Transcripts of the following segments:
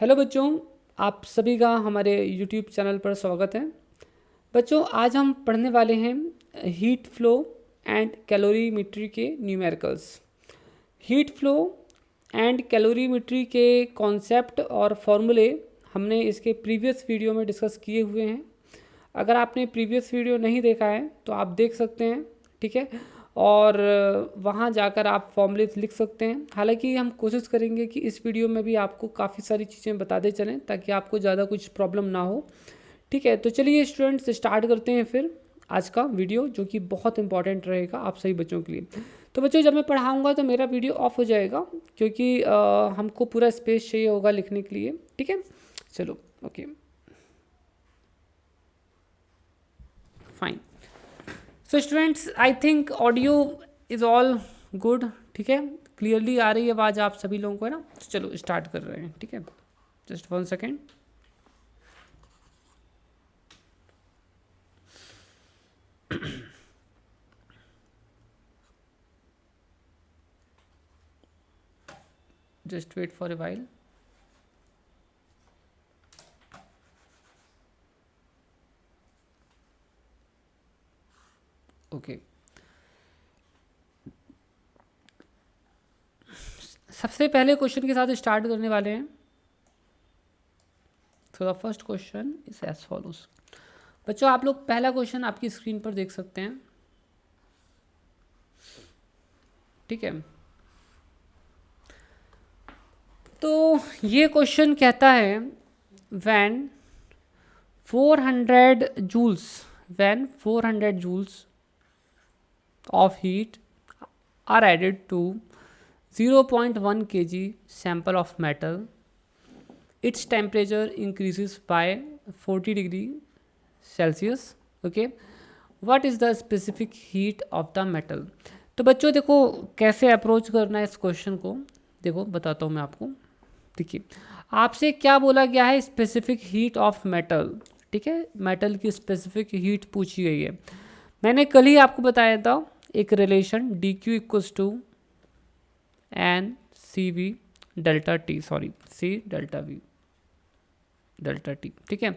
Hello बच्चों, आप सभी का हमारे यूट्यूब चैनल पर स्वागत है। बच्चों, आज हम पढ़ने वाले हैं हीट फ्लो एंड कैलोरीमेट्री के numericals. Heat flow and calorimetry के कॉन्सेप्ट और फॉर्मूले हमने इसके प्रीवियस वीडियो में डिस्कस किए हुए हैं। अगर आपने प्रीवियस वीडियो नहीं देखा है तो आप देख सकते हैं, ठीक है। और वहाँ जाकर आप फॉर्मूले लिख सकते हैं। हालांकि हम कोशिश करेंगे कि इस वीडियो में भी आपको काफ़ी सारी चीज़ें बताते चलें ताकि आपको ज़्यादा कुछ प्रॉब्लम ना हो, ठीक है। तो चलिए स्टूडेंट्स, स्टार्ट करते हैं फिर आज का वीडियो, जो कि बहुत इंपॉर्टेंट रहेगा आप सभी बच्चों के लिए। तो बच्चों, जब मैं पढ़ाऊँगा तो मेरा वीडियो ऑफ हो जाएगा, क्योंकि हमको पूरा स्पेस चाहिए होगा लिखने के लिए, ठीक है। चलो, okay, fine. So students, I think audio is all good, ठीक है। क्लियरली आ रही है आवाज़ आप सभी लोगों को, है ना। तो चलो स्टार्ट कर रहे हैं, ठीक है। Just 1 second. Just wait for a while. Okay, सबसे पहले क्वेश्चन के साथ स्टार्ट करने वाले हैं। तो the first question is as follows. बच्चों, आप लोग पहला क्वेश्चन आपकी स्क्रीन पर देख सकते हैं, ठीक है। तो ये क्वेश्चन कहता है when 400 joules when 400 joules of heat are added to 0.1 kg sample of metal, its temperature increases by 40 degree Celsius, okay, what is the specific heat of the metal? तो बच्चों देखो कैसे अप्रोच करना है इस क्वेश्चन को, देखो बताता हूँ मैं आपको। देखिए, आपसे क्या बोला गया है, स्पेसिफिक हीट ऑफ मेटल, ठीक है। मेटल की स्पेसिफिक हीट पूछी गई है। मैंने कल ही आपको बताया था एक relation D Q equals to N C V delta T, sorry C delta V delta T, ठीक है।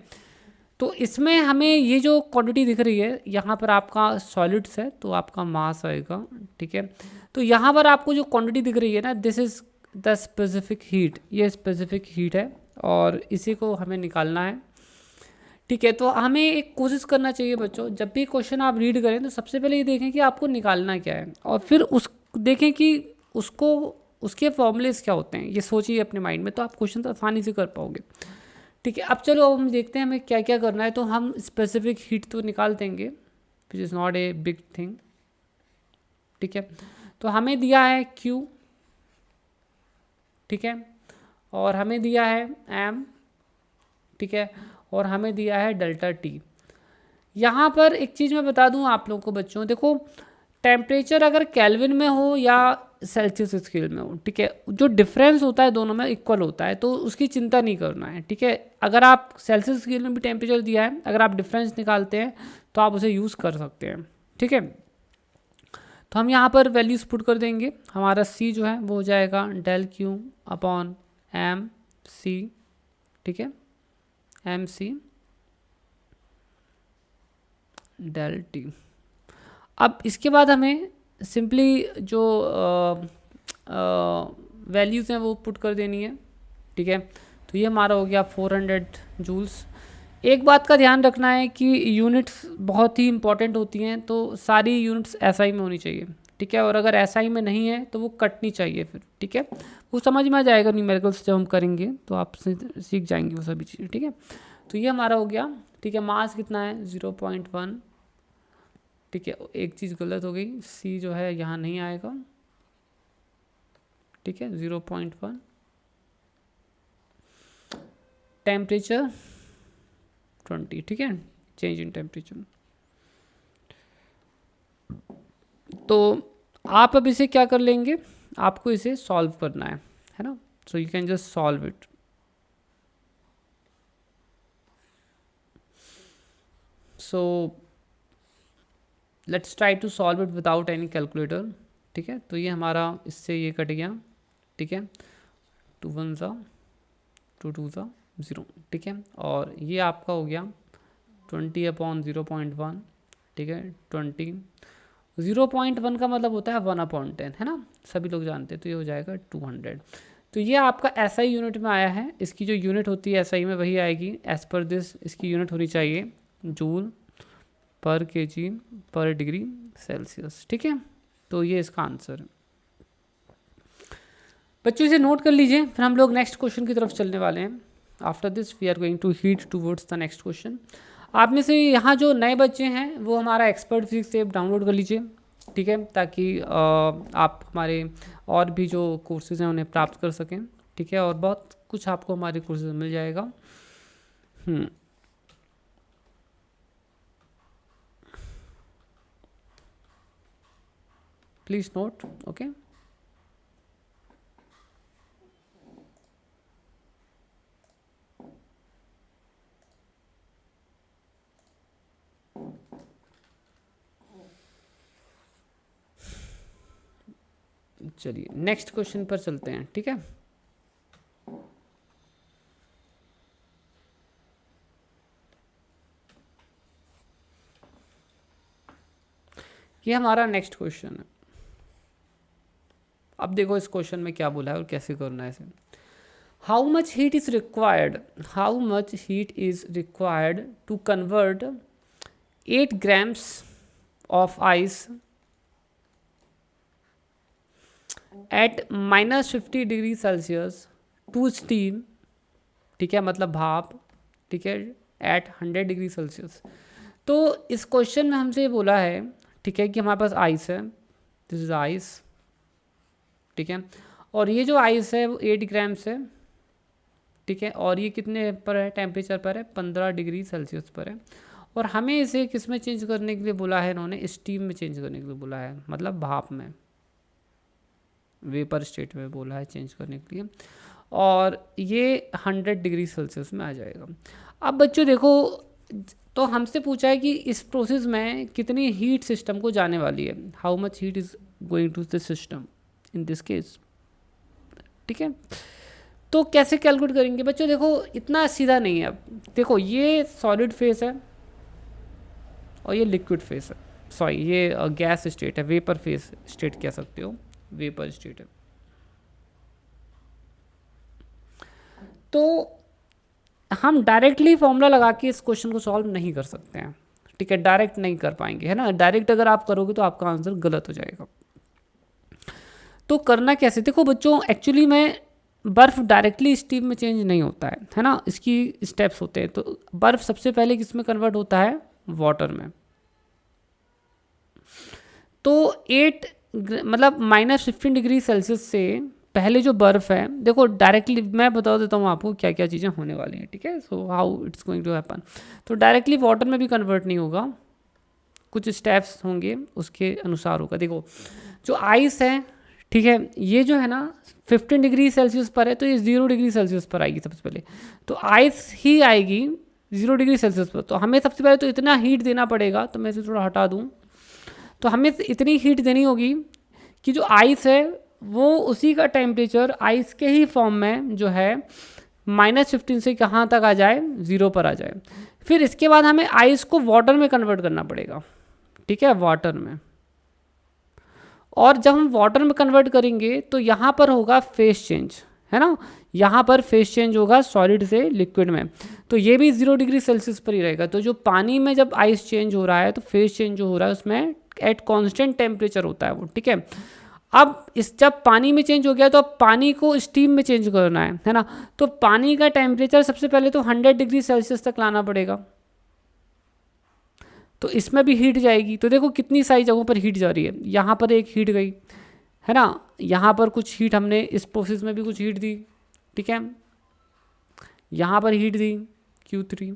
तो इसमें हमें ये जो क्वांटिटी दिख रही है, यहाँ पर आपका सॉलिड्स है तो आपका मास आएगा, ठीक है। तो यहाँ पर आपको जो क्वांटिटी दिख रही है ना, this is the specific heat, ये स्पेसिफिक हीट है और इसी को हमें निकालना है, ठीक है। तो हमें एक कोशिश करना चाहिए बच्चों, जब भी क्वेश्चन आप रीड करें तो सबसे पहले ये देखें कि आपको निकालना क्या है, और फिर उस देखें कि उसको उसके फॉर्मूलेस क्या होते हैं, ये सोचिए अपने माइंड में, तो आप क्वेश्चन आसानी से कर पाओगे, ठीक है। अब चलो, अब हम देखते हैं हमें क्या क्या करना है। तो हम स्पेसिफिक हीट तो निकाल देंगे, which is not a big thing, ठीक है। तो हमें दिया है Q, ठीक है, और हमें दिया है M, ठीक है, और हमें दिया है डेल्टा टी। यहाँ पर एक चीज़ मैं बता दूँ आप लोगों को बच्चों, देखो टेम्परेचर अगर केल्विन में हो या सेल्सियस स्केल में हो, ठीक है, जो डिफरेंस होता है दोनों में इक्वल होता है, तो उसकी चिंता नहीं करना है, ठीक है। अगर आप सेल्सियस स्केल में भी टेम्परेचर दिया है, अगर आप डिफरेंस निकालते हैं तो आप उसे यूज़ कर सकते हैं, ठीक है। तो हम यहाँ पर वैल्यूज़ पुट कर देंगे। हमारा C जो है वो हो जाएगा del Q upon M C, ठीक है, एम सी डेल टी। अब इसके बाद हमें सिंपली जो वैल्यूज़ हैं वो पुट कर देनी है, ठीक है। तो ये हमारा हो गया 400 जूल्स। एक बात का ध्यान रखना है कि यूनिट्स बहुत ही इंपॉर्टेंट होती हैं, तो सारी यूनिट्स एसआई में होनी चाहिए, ठीक है। और अगर एसआई में नहीं है तो वो कटनी चाहिए फिर, ठीक है। वो समझ में आ जाएगा न्यूमेरिकल्स जब हम करेंगे तो आप सीख जाएंगे वो सभी चीज़ें, ठीक है। तो ये हमारा हो गया, ठीक है। मास कितना है 0.1, ठीक है। एक चीज़ गलत हो गई, सी जो है यहाँ नहीं आएगा, ठीक है, 0.1। टेम्परेचर 20, ठीक है, चेंज इन टेम्परेचर। तो आप अब इसे क्या कर लेंगे, आपको इसे सॉल्व करना है ना। So you can just solve it. So let's try to solve it without any calculator, ठीक है। तो ये हमारा इससे ये कट गया, ठीक है, 2 1 सा 2 2 0, ठीक है। और ये आपका हो गया 20/0.1, ठीक है। 20 0.1 का मतलब होता है 1/10, है ना, सभी लोग जानते हैं। तो ये हो जाएगा 200। तो ये आपका SI यूनिट में आया है। इसकी जो यूनिट होती है SI में वही आएगी एज पर दिस। इसकी यूनिट होनी चाहिए जूल पर kg पर डिग्री सेल्सियस, ठीक है। तो ये इसका आंसर है। बच्चों इसे नोट कर लीजिए, फिर हम लोग नेक्स्ट क्वेश्चन की तरफ चलने वाले हैं। After this we are going to heat towards the next question. आप में से यहाँ जो नए बच्चे हैं वो हमारा एक्सपर्ट फिजिक्स ऐप डाउनलोड कर लीजिए, ठीक है, ताकि आप हमारे और भी जो कोर्सेज हैं उन्हें प्राप्त कर सकें, ठीक है। और बहुत कुछ आपको हमारे कोर्सेज में मिल जाएगा। Please note, okay. चलिए नेक्स्ट क्वेश्चन पर चलते हैं, ठीक है। ये हमारा नेक्स्ट क्वेश्चन है। अब देखो इस क्वेश्चन में क्या बोला है और कैसे करना है इसे। How much heat is required to convert 8 grams of ice at -50 degree Celsius to steam, ठीक है, मतलब भाप, ठीक है, एट 100 डिग्री सेल्सियस। तो इस क्वेश्चन में हमसे ये बोला है, ठीक है, कि हमारे पास आइस है, दिस इज आइस, ठीक है। और ये जो आइस है वो 8 grams है, ठीक है। और ये कितने पर है, टेम्परेचर पर है 15 डिग्री सेल्सियस पर है। और हमें इसे किस में चेंज करने के लिए बोला है, इन्होंने स्टीम में चेंज करने के लिए बोला है, मतलब भाप में, वेपर स्टेट में बोला है चेंज करने के लिए। और ये 100 डिग्री सेल्सियस में आ जाएगा। अब बच्चों देखो, तो हमसे पूछा है कि इस प्रोसेस में कितनी हीट सिस्टम को जाने वाली है, how much heat is going to this system in this case, ठीक है। तो कैसे कैलकुलेट करेंगे बच्चों, देखो इतना सीधा नहीं है। अब देखो ये सॉलिड फेस है और ये लिक्विड फेस है, सॉरी ये गैस स्टेट है, वेपर फेस स्टेट कह सकते हो, वेपर स्टेट है। तो हम डायरेक्टली फॉर्मूला लगा के इस क्वेश्चन को सॉल्व नहीं कर सकते हैं, ठीक है, डायरेक्ट नहीं कर पाएंगे, है ना। डायरेक्ट अगर आप करोगे तो आपका आंसर गलत हो जाएगा। तो करना कैसे, देखो बच्चों एक्चुअली में बर्फ़ डायरेक्टली स्टीम में चेंज नहीं होता है ना, इसकी स्टेप्स होते हैं। तो बर्फ़ सबसे पहले किस में कन्वर्ट होता है, वाटर में। तो 8 मतलब -15 डिग्री सेल्सियस से पहले जो बर्फ़ है, देखो डायरेक्टली मैं बता देता हूँ आपको क्या क्या चीज़ें होने वाली हैं, ठीक है। So how it's going to happen. तो डायरेक्टली वाटर में भी कन्वर्ट नहीं होगा, कुछ स्टेप्स होंगे उसके अनुसार होगा। देखो जो आइस है, ठीक है, ये जो है ना 15 डिग्री सेल्सियस पर है, तो ये 0 डिग्री सेल्सियस पर आएगी सबसे पहले। तो आइस ही आएगी 0 डिग्री सेल्सियस पर। तो हमें सबसे पहले तो इतना हीट देना पड़ेगा, तो मैं इसे थोड़ा हटा दूँ। तो हमें इतनी हीट देनी होगी कि जो आइस है वो उसी का टेम्परेचर आइस के ही फॉर्म में जो है -15 से कहाँ तक आ जाए, 0 पर आ जाए। फिर इसके बाद हमें आइस को वाटर में कन्वर्ट करना पड़ेगा, ठीक है, वाटर में। और जब हम वाटर में कन्वर्ट करेंगे तो यहाँ पर होगा फेस चेंज, है ना, यहाँ पर फेस चेंज होगा सॉलिड से लिक्विड में। तो ये भी 0 डिग्री सेल्सियस पर ही रहेगा। तो जो पानी में जब आइस चेंज हो रहा है तो फेस चेंज जो हो रहा है उसमें एट कांस्टेंट टेम्परेचर होता है वो, ठीक है। अब इस जब पानी में चेंज हो गया तो अब पानी को स्टीम में चेंज करना है ना। तो पानी का टेम्परेचर सबसे पहले तो 100 डिग्री सेल्सियस तक लाना पड़ेगा। तो इसमें भी हीट जाएगी। तो देखो कितनी सारी जगहों पर हीट जा रही है, यहाँ पर एक हीट गई, है ना, यहाँ पर कुछ हीट हमने इस प्रोसेस में भी कुछ हीट दी, ठीक है, यहाँ पर हीट दी Q3।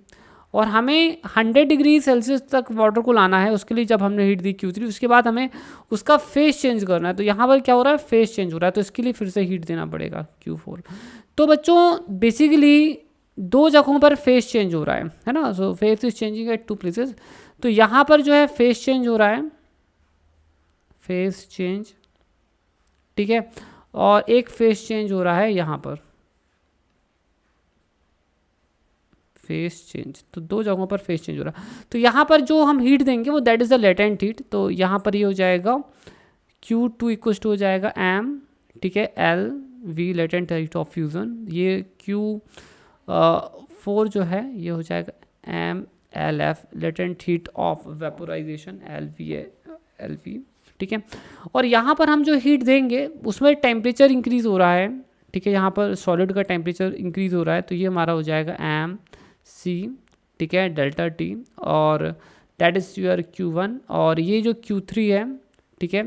और हमें 100 डिग्री सेल्सियस तक वाटर को लाना है, उसके लिए जब हमने हीट दी Q3, उसके बाद हमें उसका फेस चेंज करना है। तो यहाँ पर क्या हो रहा है, फेस चेंज हो रहा है, तो इसके लिए फिर से हीट देना पड़ेगा Q4। तो बच्चों बेसिकली 2 जगहों पर फेस चेंज हो रहा है ना। So phase is changing at 2 places. तो यहाँ पर जो है फेस चेंज हो रहा है, फेस चेंज, ठीक है। और एक फेस चेंज हो रहा है यहाँ पर, फेस चेंज, तो दो जगहों पर फेस चेंज हो रहा है। तो यहाँ पर जो हम हीट देंगे वो that is the latent heat. तो यहाँ पर ये हो जाएगा Q2 इक्वल टू हो जाएगा M, ठीक है, L V latent heat of fusion. ये Q4 जो है ये हो जाएगा M L F latent heat of vaporisation L V, ठीक है। और यहाँ पर हम जो हीट देंगे उसमें टेम्परेचर इंक्रीज़ हो रहा है, ठीक है, यहाँ पर सॉलिड का टेम्परेचर इंक्रीज़ हो रहा है, तो ये हमारा हो जाएगा M C, ठीक है, डेल्टा T, और दैट इज़ योर Q1। और ये जो Q3 है, ठीक है,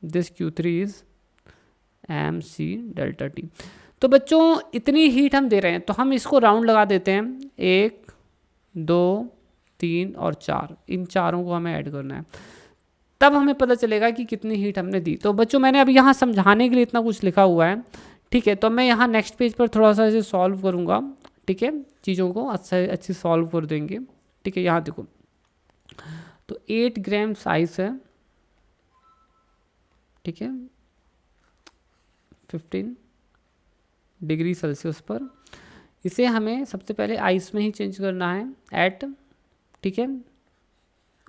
this Q3 is M C delta T। तो बच्चों इतनी हीट हम दे रहे हैं, तो हम इसको राउंड लगा देते हैं, 1 2 3 और 4, इन चारों को हमें ऐड करना है, तब हमें पता चलेगा कि कितनी हीट हमने दी। तो बच्चों मैंने अभी यहाँ समझाने के लिए इतना कुछ लिखा हुआ है, ठीक है। तो मैं यहाँ नेक्स्ट पेज पर थोड़ा सा इसे सॉल्व करूँगा, ठीक है, चीज़ों को अच्छी सॉल्व कर देंगे, ठीक है। यहाँ देखो, तो 8 ग्राम आइस है, ठीक है, 15 डिग्री सेल्सियस पर। इसे हमें सबसे पहले आइस में ही चेंज करना है एट, ठीक है,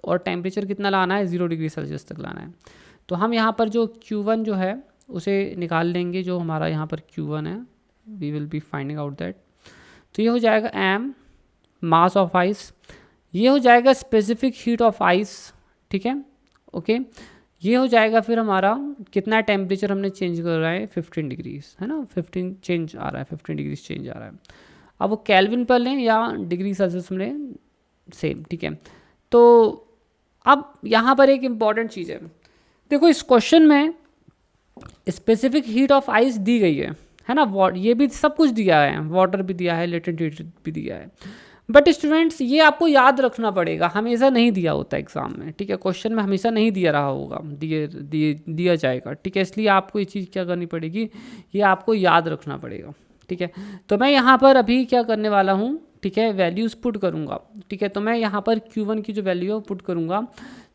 और टेम्परेचर कितना लाना है, 0 डिग्री सेल्सियस तक लाना है। तो हम यहाँ पर जो Q1 जो है उसे निकाल लेंगे, जो हमारा यहाँ पर Q1 है, we will be finding out that. तो ये हो जाएगा M मास ऑफ आइस, ये हो जाएगा स्पेसिफिक हीट ऑफ आइस, ठीक है, ओके। ये हो जाएगा फिर हमारा कितना टेम्परेचर हमने चेंज कर रहा है, 15 डिग्रीज, है ना, 15 चेंज आ रहा है, 15 डिग्रीज चेंज आ रहा है। अब वो केल्विन पर लें या डिग्री सेल्सियस में लें, सेम, ठीक है। तो अब यहाँ पर एक इम्पॉर्टेंट चीज़ है, देखो इस क्वेश्चन में स्पेसिफिक हीट ऑफ आइस दी गई है ना, ये भी सब कुछ दिया है, वाटर भी दिया है, लेटेंट हीट भी दिया है, बट स्टूडेंट्स ये आपको याद रखना पड़ेगा, हमेशा नहीं दिया होता एग्जाम में, ठीक है, क्वेश्चन में हमेशा नहीं दिया रहा होगा, दिया जाएगा, ठीक है। इसलिए आपको ये चीज़ क्या करनी पड़ेगी, ये आपको याद रखना पड़ेगा, ठीक है। तो मैं यहाँ पर अभी क्या करने वाला हूँ, ठीक है, वैल्यूज़ पुट करूँगा, ठीक है। तो मैं यहाँ पर Q1 की जो वैल्यू है पुट करूँगा,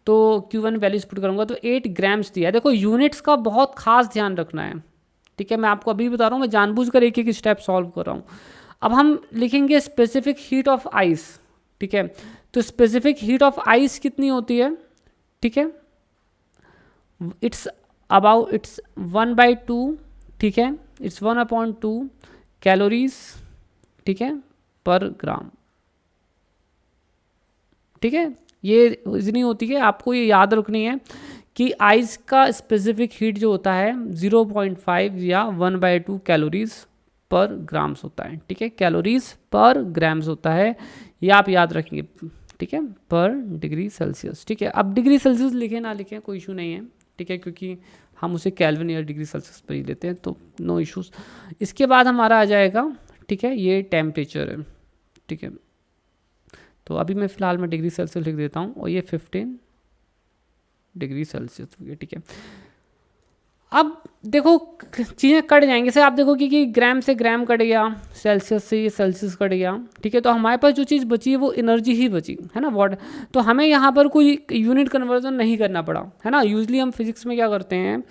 तो Q1 वैल्यूज़ पुट करूँगा, तो 8 ग्राम्स दिया है। देखो यूनिट्स का बहुत खास ध्यान रखना है, ठीक है, मैं आपको अभी बता रहा हूँ, मैं जानबूझकर एक एक स्टेप सॉल्व कर रहा हूँ। अब हम लिखेंगे स्पेसिफिक हीट ऑफ आइस, ठीक है। तो स्पेसिफिक हीट ऑफ आइस कितनी होती है, ठीक है, इट्स 1/2, ठीक है, इट्स 1/2 कैलोरीज, ठीक है, पर ग्राम, ठीक है। ये इतनी होती है, आपको ये याद रखनी है कि आइस का स्पेसिफिक हीट जो होता है 0.5 या 1/2 कैलोरीज पर ग्राम्स होता है, ठीक है, कैलोरीज पर ग्राम्स होता है, ये आप याद रखेंगे, ठीक है, पर डिग्री सेल्सियस, ठीक है। अब डिग्री सेल्सियस लिखें ना लिखें कोई इशू नहीं है, ठीक है, क्योंकि हम उसे केल्विन या डिग्री सेल्सियस पर ही लेते हैं, तो नो इश्यूज। इसके बाद हमारा आ जाएगा, ठीक है, ये टेम्परेचर है, ठीक है। तो अभी मैं फ़िलहाल मैं डिग्री सेल्सियस लिख देता हूँ, और ये 15 डिग्री सेल्सियस, ठीक है। अब देखो चीज़ें कट जाएंगे, जैसे आप देखोगे कि ग्राम से ग्राम कट गया, सेल्सियस से ये सेल्सियस कट गया, ठीक है। तो हमारे पास जो चीज़ बची है वो एनर्जी ही बची, है ना, वाट। तो हमें यहाँ पर कोई यूनिट कन्वर्जन नहीं करना पड़ा, है ना। यूजली हम फिजिक्स में क्या करते हैं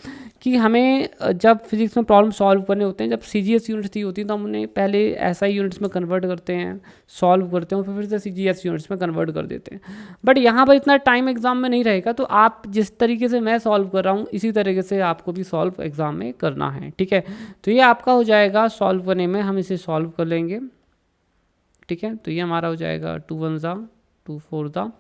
कि हमें जब फिजिक्स में प्रॉब्लम सॉल्व करने होते हैं, जब CGS यूनिट्स दी होती हैं, तो हम उन्हें पहले SI यूनिट्स में कन्वर्ट करते हैं, सॉल्व करते हैं, फिर से CGS यूनिट्स में कन्वर्ट कर देते हैं। बट यहाँ पर इतना टाइम एग्जाम में नहीं रहेगा, तो आप जिस तरीके से मैं सॉल्व कर रहा हूँ इसी तरीके से आपको भी सॉल्व एग्जाम में करना है, ठीक है। तो ये आपका हो जाएगा सॉल्व करने में, हम इसे सॉल्व कर लेंगे, ठीक है। तो ये हमारा हो जाएगा 2 1 ज़ा 2 4 ज़ा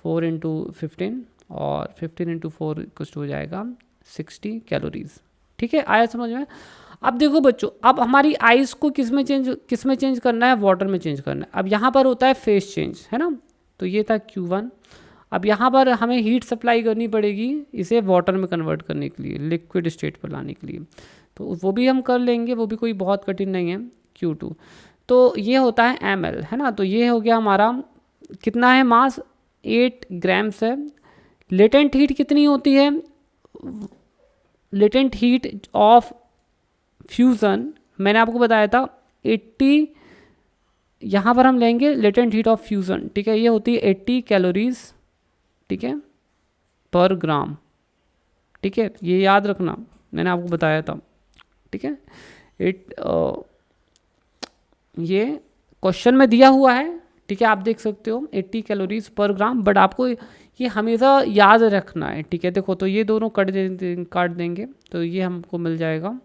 4 × 15, और 15 × 4 कुछ हो जाएगा 60 कैलोरीज, ठीक है, आया समझ में। अब देखो बच्चों, अब हमारी आइस को किस में चेंज करना है, वाटर में चेंज करना है। अब यहाँ पर होता है फेस चेंज, है ना। तो ये था Q1। अब यहाँ पर हमें हीट सप्लाई करनी पड़ेगी इसे वाटर में कन्वर्ट करने के लिए, लिक्विड स्टेट पर लाने के लिए, तो वो भी हम कर लेंगे, वो भी कोई बहुत कठिन नहीं है, Q2। तो ये होता है ml, है ना। तो ये हो गया हमारा, कितना है मास, 8 ग्राम्स है। लेटेंट हीट कितनी होती है, लेटेंट हीट ऑफ फ्यूज़न मैंने आपको बताया था 80, यहाँ पर हम लेंगे लेटेंट हीट ऑफ फ्यूज़न, ठीक है, ये होती है 80 कैलोरीज, ठीक है, पर ग्राम, ठीक है, ये याद रखना, मैंने आपको बताया था, ठीक है। ये क्वेश्चन में दिया हुआ है, ठीक है, आप देख सकते हो 80 कैलोरीज पर ग्राम, बट आपको ये हमेशा याद रखना है, ठीक है। देखो तो ये दोनों काट देंगे तो ये हमको मिल जाएगा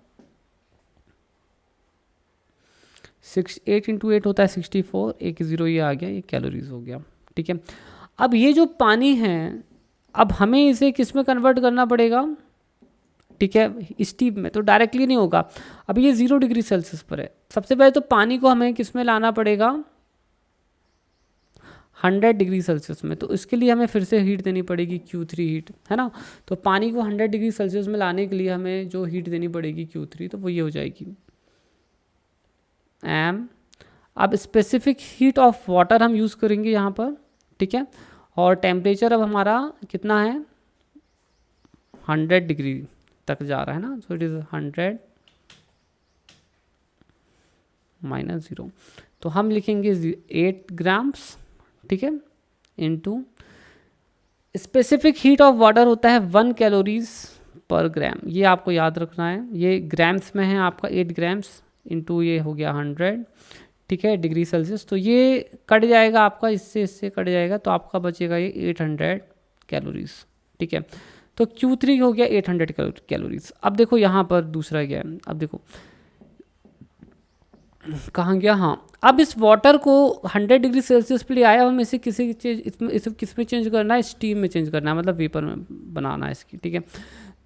8 इंटू 8 होता है 64, एक ज़ीरो ये आ गया, ये कैलोरीज हो गया, ठीक है। अब ये जो पानी है, अब हमें इसे किस में कन्वर्ट करना पड़ेगा, ठीक है, स्टीम में, तो डायरेक्टली नहीं होगा। अब ये 0 डिग्री सेल्सियस पर है, सबसे पहले तो पानी को हमें किस में लाना पड़ेगा, 100 डिग्री सेल्सियस में। तो इसके लिए हमें फिर से हीट देनी पड़ेगी Q3 हीट, है ना। तो पानी को 100 डिग्री सेल्सियस में लाने के लिए हमें जो हीट देनी पड़ेगी Q3, तो वो ये हो जाएगी M। अब स्पेसिफिक हीट ऑफ वाटर हम यूज़ करेंगे यहाँ पर, ठीक है, और टेम्परेचर अब हमारा कितना है, 100 डिग्री तक जा रहा है ना, सो इट इज़ 100 माइनस 0, तो हम लिखेंगे 8 ग्राम्स, ठीक है, into specific heat of water होता है 1 कैलोरीज पर ग्राम, ये आपको याद रखना है, ये ग्राम्स में है आपका 8 ग्राम्स इनटू ये हो गया 100, ठीक है, डिग्री सेल्सियस। तो ये कट जाएगा आपका, इससे कट जाएगा, तो आपका बचेगा ये 800 कैलोरीज, ठीक है। तो Q3 हो गया 800 कैलोरीज। अब देखो यहाँ पर दूसरा क्या है, अब देखो कहाँ गया, हाँ, अब इस वाटर को 100 डिग्री सेल्सियस पे ले आया, हम इसे इसे किस में चेंज करना है, स्टीम में चेंज करना है, मतलब वेपर में बनाना है इसकी, ठीक है।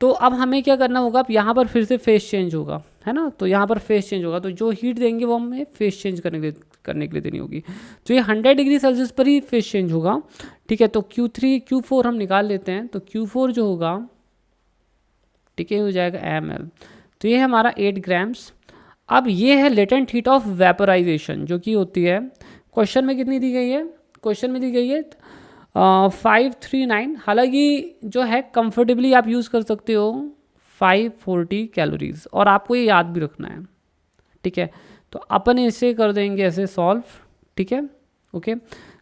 तो अब हमें क्या करना होगा, अब यहाँ पर फिर से फेस चेंज होगा, है ना, तो यहाँ पर फेस चेंज होगा, तो जो हीट देंगे वो हमें फेस चेंज करने के लिए देनी होगी। तो ये 100 डिग्री सेल्सियस पर ही फेस चेंज होगा, ठीक है। तो Q4 हम निकाल लेते हैं, तो Q4 जो होगा, ठीक है, हो जाएगा ml। तो ये है हमारा 8 ग्राम्स। अब ये है लेटेंट हीट ऑफ वेपोराइजेशन, जो कि होती है, क्वेश्चन में कितनी दी गई है, क्वेश्चन में दी गई है 539, हालांकि जो है कंफर्टेबली आप यूज़ कर सकते हो 540 कैलोरीज, और आपको ये याद भी रखना है, ठीक है। तो अपन इसे कर देंगे ऐसे सॉल्व, ठीक है, ओके।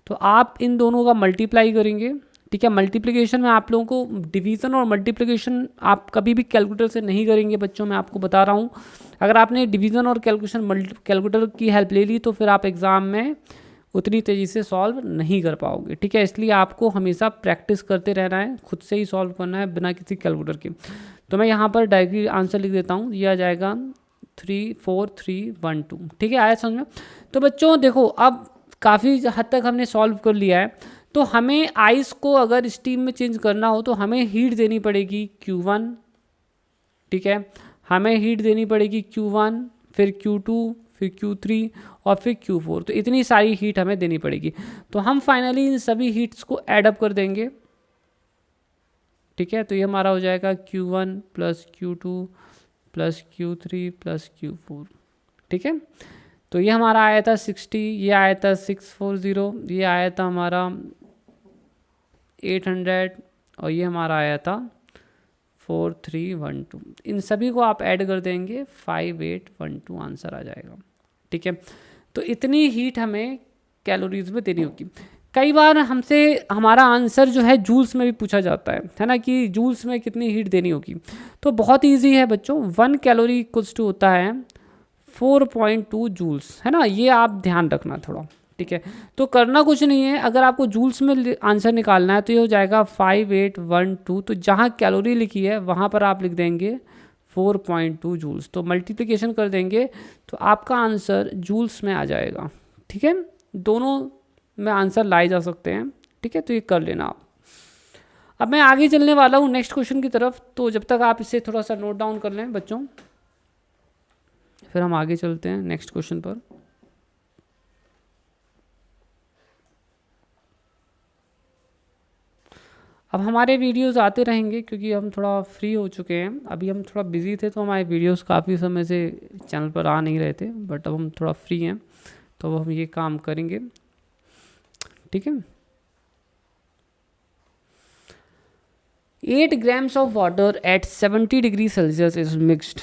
तो आप इन दोनों का मल्टीप्लाई करेंगे, ठीक है। मल्टीप्लिकेशन में आप लोगों को डिवीज़न और मल्टीप्लिकेशन आप कभी भी कैलकुलेटर से नहीं करेंगे बच्चों, मैं आपको बता रहा हूँ। अगर आपने डिवीज़न और कैलकुलेटर की हेल्प ले ली तो फिर आप एग्ज़ाम में उतनी तेज़ी से सॉल्व नहीं कर पाओगे, ठीक है। इसलिए आपको हमेशा प्रैक्टिस करते रहना है, खुद से ही सॉल्व करना है बिना किसी कैलकुलेटर के। तो मैं यहाँ पर डायरेक्टली आंसर लिख देता हूँ, यह आ जाएगा 34312, ठीक है, आया समझ में। तो बच्चों देखो, अब काफ़ी हद तक हमने सॉल्व कर लिया है। तो हमें आइस को अगर स्टीम में चेंज करना हो तो हमें हीट देनी पड़ेगी Q1, ठीक है, हमें हीट देनी पड़ेगी Q1, फिर Q2, फिर Q3 और फिर Q4। तो इतनी सारी हीट हमें देनी पड़ेगी। तो हम फाइनली इन सभी हीट्स को ऐड अप कर देंगे, ठीक है। तो ये हमारा हो जाएगा Q1 plus Q2 plus Q3 plus Q4, ठीक है। तो ये हमारा आया था 60, ये आया था 640, ये आया था हमारा 800, और ये हमारा आया था 4312। इन सभी को आप ऐड कर देंगे 5812 आंसर आ जाएगा, ठीक है। तो इतनी हीट हमें कैलोरीज में देनी होगी। कई बार हमसे हमारा आंसर जो है जूल्स में भी पूछा जाता है ना, कि जूल्स में कितनी हीट देनी होगी। तो बहुत ईजी है बच्चों, 1 कैलोरी इक्वल्स टू होता है 4.2 जूल्स, है ना, ये आप ध्यान रखना थोड़ा, ठीक है। तो करना कुछ नहीं है, अगर आपको जूल्स में आंसर निकालना है तो ये हो जाएगा 5812। तो जहाँ कैलोरी लिखी है वहाँ पर आप लिख देंगे 4.2 जूल्स, तो मल्टीप्लिकेशन कर देंगे तो आपका आंसर जूल्स में आ जाएगा, ठीक है। दोनों में आंसर लाए जा सकते हैं, ठीक है, तो ये कर लेना आप। अब मैं आगे चलने वाला हूँ नेक्स्ट क्वेश्चन की तरफ, तो जब तक आप इसे थोड़ा सा नोट डाउन कर लें बच्चों, फिर हम आगे चलते हैं नेक्स्ट क्वेश्चन पर। अब हमारे वीडियोस आते रहेंगे क्योंकि हम थोड़ा फ्री हो चुके हैं। अभी हम थोड़ा बिजी थे तो हमारे वीडियोस काफ़ी समय से चैनल पर आ नहीं रहे थे, बट अब हम थोड़ा फ्री हैं तो अब हम ये काम करेंगे, ठीक है। 8 grams of water at 70 degree Celsius is mixed,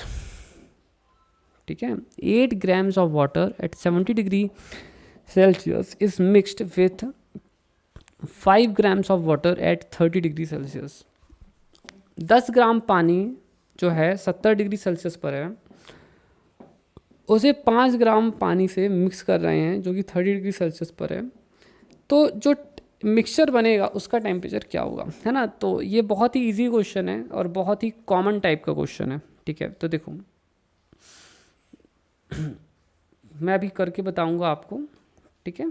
ठीक है। 8 grams of water at 70 degree Celsius is mixed with 5 grams of water at 30 degree Celsius. 10 ग्राम पानी जो है 70 डिग्री सेल्सियस पर है, उसे 5 ग्राम पानी से मिक्स कर रहे हैं जो कि 30 डिग्री सेल्सियस पर है, तो जो मिक्सचर बनेगा उसका टेम्परेचर क्या होगा, है ना। तो ये बहुत ही इजी क्वेश्चन है और बहुत ही कॉमन टाइप का क्वेश्चन है, ठीक है। तो देखो मैं अभी करके बताऊंगा आपको, ठीक है।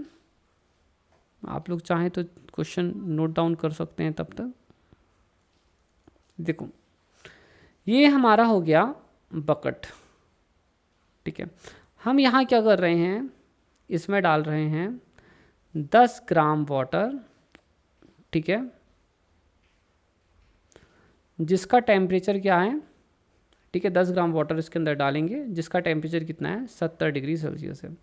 आप लोग चाहें तो क्वेश्चन नोट डाउन कर सकते हैं तब तक। देखो ये हमारा हो गया बकेट, ठीक है। हम यहाँ क्या कर रहे हैं, इसमें डाल रहे हैं 10 ग्राम वाटर, ठीक है, जिसका टेम्परेचर क्या है, ठीक है, 10 ग्राम वाटर इसके अंदर डालेंगे जिसका टेम्परेचर कितना है 70 डिग्री सेल्सियस है।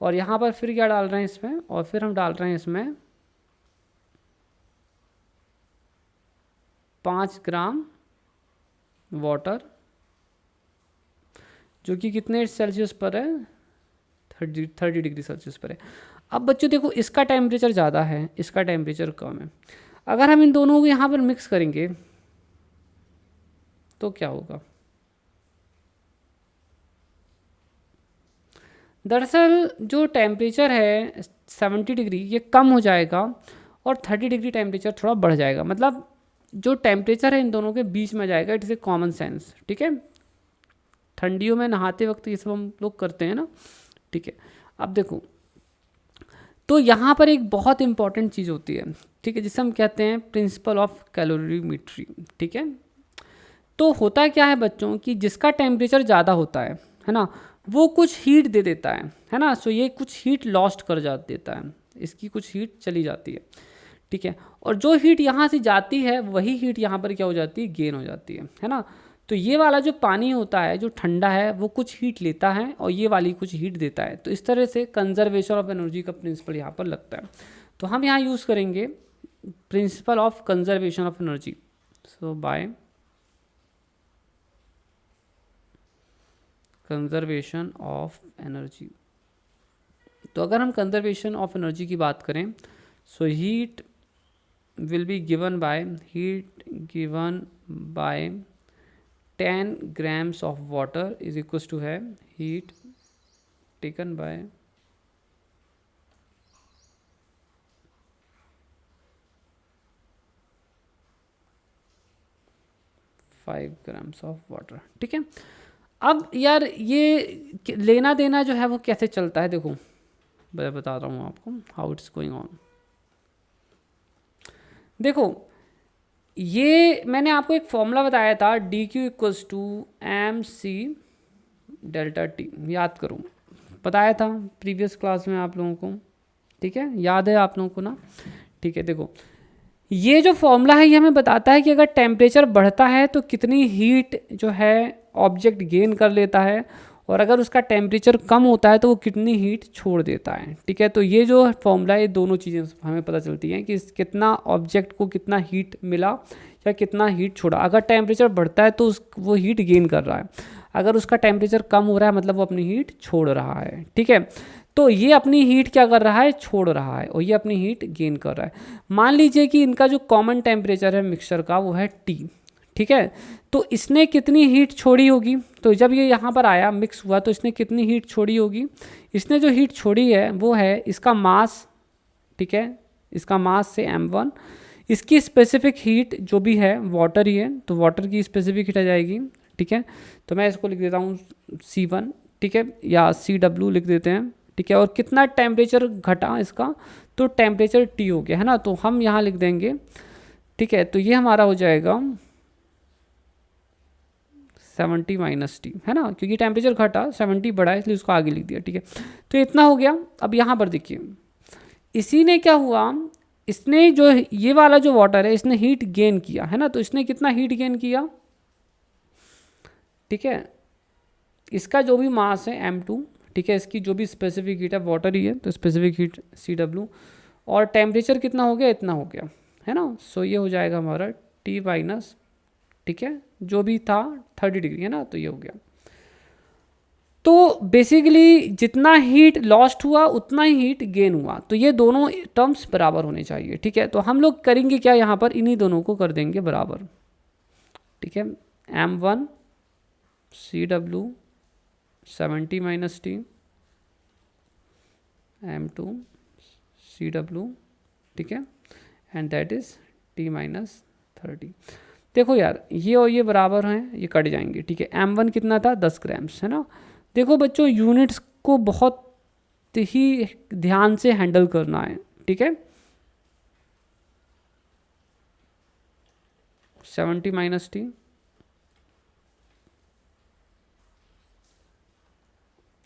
और यहाँ पर फिर क्या डाल रहे हैं इसमें, और फिर हम डाल रहे हैं इसमें 5 ग्राम वाटर जो कि कितने सेल्सियस पर है, 30 डिग्री सेल्सियस पर है। अब बच्चों देखो इसका टेम्परेचर ज़्यादा है, इसका टेम्परेचर कम है। अगर हम इन दोनों को यहाँ पर मिक्स करेंगे तो क्या होगा, दरअसल जो टेम्परेचर है 70 डिग्री ये कम हो जाएगा और 30 डिग्री टेम्परेचर थोड़ा बढ़ जाएगा, मतलब जो टेम्परेचर है इन दोनों के बीच में जाएगा। It is a common sense, ठीक है। ठंडियों में नहाते वक्त ये सब हम लोग करते हैं ना, ठीक है। अब देखो तो यहाँ पर एक बहुत इंपॉर्टेंट चीज़ होती है, ठीक है, जिसे हम कहते हैं प्रिंसिपल ऑफ कैलोरीमेट्री, ठीक है। तो होता क्या है बच्चों कि जिसका टेम्परेचर ज़्यादा होता है ना, वो कुछ हीट दे देता है ना। सो ये कुछ हीट लॉस्ट कर जा देता है, इसकी कुछ हीट चली जाती है, ठीक है। और जो हीट यहाँ से जाती है वही हीट यहाँ पर क्या हो जाती है, गेन हो जाती है ना। तो ये वाला जो पानी होता है जो ठंडा है वो कुछ हीट लेता है और ये वाली कुछ हीट देता है। तो इस तरह से कंजर्वेशन ऑफ एनर्जी का प्रिंसिपल यहाँ पर लगता है। तो हम यहाँ यूज़ करेंगे principle of conservation of energy. So by conservation of energy, तो अगर हम कंजर्वेशन ऑफ एनर्जी की बात करें, so heat will be given by 10 grams of water is equals to है heat taken by 5 grams of water, ठीक है। अब यार ये लेना देना जो है वो कैसे चलता है, देखो मैं बता रहा हूँ आपको हाउ इट्स गोइंग ऑन। देखो ये मैंने आपको एक फॉर्मूला बताया था D Q equals to M C delta T, याद करो बताया था प्रीवियस क्लास में आप लोगों को, ठीक है, याद है आप लोगों को ना, ठीक है। देखो ये जो फॉर्मूला है ये हमें बताता है कि अगर टेम्परेचर बढ़ता है तो कितनी हीट जो है ऑब्जेक्ट गेन कर लेता है, और अगर उसका टेम्परेचर कम होता है तो वो कितनी हीट छोड़ देता है, ठीक है। तो ये जो फॉर्मूला है ये दोनों चीज़ें हमें पता चलती हैं कि कितना ऑब्जेक्ट को कितना हीट मिला या कितना हीट छोड़ा। अगर टेम्परेचर बढ़ता है तो वो हीट गेन कर रहा है, अगर उसका टेम्परेचर कम हो रहा है मतलब वो अपनी हीट छोड़ रहा है, ठीक है। तो ये अपनी हीट क्या कर रहा है, छोड़ रहा है, और ये अपनी हीट गेन कर रहा है। मान लीजिए कि इनका जो कॉमन टेम्परेचर है मिक्सचर का वो है T, ठीक है। तो इसने कितनी हीट छोड़ी होगी, तो जब ये यहाँ पर आया मिक्स हुआ तो इसने कितनी हीट छोड़ी होगी, इसने जो हीट छोड़ी है वो है इसका मास, ठीक है, इसका मास से m1, इसकी स्पेसिफिक हीट जो भी है वाटर ही है तो वाटर की स्पेसिफिक हीट आ जाएगी, ठीक है। तो मैं इसको लिख देता हूँ C1, ठीक है, या CW लिख देते हैं, ठीक है। और कितना टेम्परेचर घटा इसका, तो टेम्परेचर T हो गया, है ना। तो हम यहाँ लिख देंगे, ठीक है, तो ये हमारा हो जाएगा 70 माइनस टी, है ना, क्योंकि टेम्परेचर घटा 70 बढ़ा इसलिए उसको आगे लिख दिया, ठीक है। तो इतना हो गया। अब यहाँ पर देखिए इसी ने क्या हुआ, इसने जो ये वाला जो वाटर है इसने हीट गेन किया, है ना। तो इसने कितना हीट गेन किया, ठीक है, इसका जो भी मास है m2, ठीक है, इसकी जो भी स्पेसिफिक हीट है वाटर ही है तो स्पेसिफिक हीट CW, और टेम्परेचर कितना हो गया, इतना हो गया, है ना। सो ये हो जाएगा हमारा T माइनस, ठीक है, जो भी था 30 डिग्री, है ना, तो ये हो गया। तो बेसिकली जितना हीट लॉस्ट हुआ उतना ही हीट गेन हुआ, तो ये दोनों टर्म्स बराबर होने चाहिए, ठीक है। तो हम लोग करेंगे क्या, यहाँ पर इन्हीं दोनों को कर देंगे बराबर, ठीक है। m1 CW 70 minus T m2 CW, ठीक है, and that is T minus 30। देखो यार ये और ये बराबर हैं, ये कट जाएंगे, ठीक है। m1 कितना था 10 ग्राम्स, है ना। देखो बच्चों यूनिट्स को बहुत ही ध्यान से हैंडल करना है, ठीक है। 70 माइनस टी,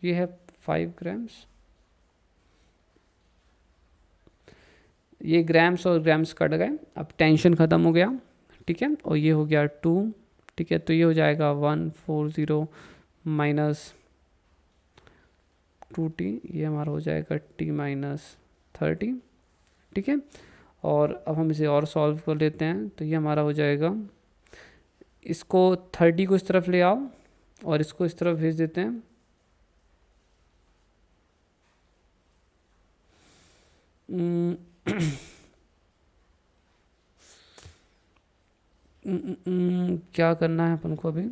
ये है 5 ग्राम्स, ये ग्राम्स और ग्राम्स कट गए, अब टेंशन ख़त्म हो गया, ठीक है। और ये हो गया 2, ठीक है, तो ये हो जाएगा 140 माइनस 2t, ये हमारा हो जाएगा t माइनस 30, ठीक है। और अब हम इसे और सॉल्व कर लेते हैं, तो ये हमारा हो जाएगा, इसको 30 को इस तरफ ले आओ और इसको इस तरफ भेज देते हैं। क्या करना है अपन को अभी,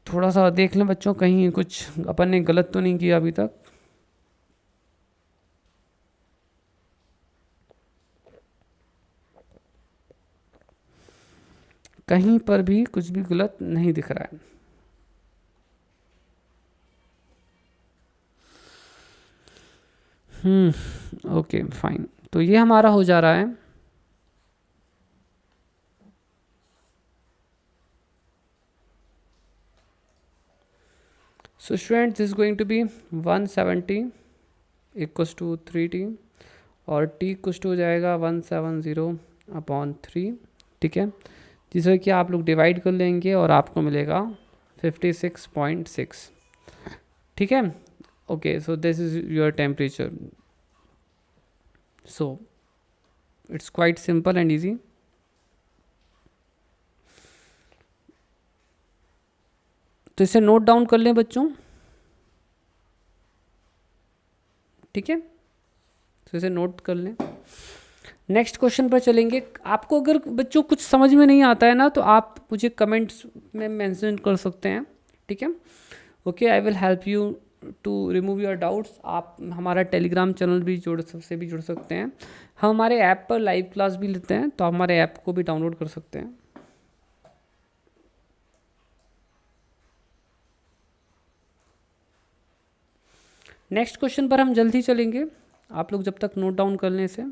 थोड़ा सा देख लें बच्चों, कहीं कुछ अपन ने गलत तो नहीं किया अभी तक। कहीं पर भी कुछ भी गलत नहीं दिख रहा है। ओके फाइन, तो ये हमारा हो जा रहा है so student this is going to be 170 equals to 3t और t इक्वस टू हो जाएगा 170/3, ठीक है, जिसे कि आप लोग डिवाइड कर लेंगे और आपको मिलेगा 56.6, ठीक है। Okay so this is your temperature, so it's quite simple and easy. तो इसे नोट डाउन कर लें बच्चों, ठीक है, तो इसे नोट कर लें। नेक्स्ट क्वेश्चन पर चलेंगे। आपको अगर बच्चों कुछ समझ में नहीं आता है ना, तो आप मुझे कमेंट्स में मेंशन कर सकते हैं, ठीक है। Okay I will help you to remove your doubts. आप हमारा टेलीग्राम चैनल भी जुड़ सकते हैं। हम हमारे ऐप पर लाइव क्लास भी लेते हैं, तो आप हमारे ऐप को भी डाउनलोड कर सकते हैं। नेक्स्ट क्वेश्चन पर हम जल्दी चलेंगे, आप लोग जब तक नोट डाउन कर लें इसे।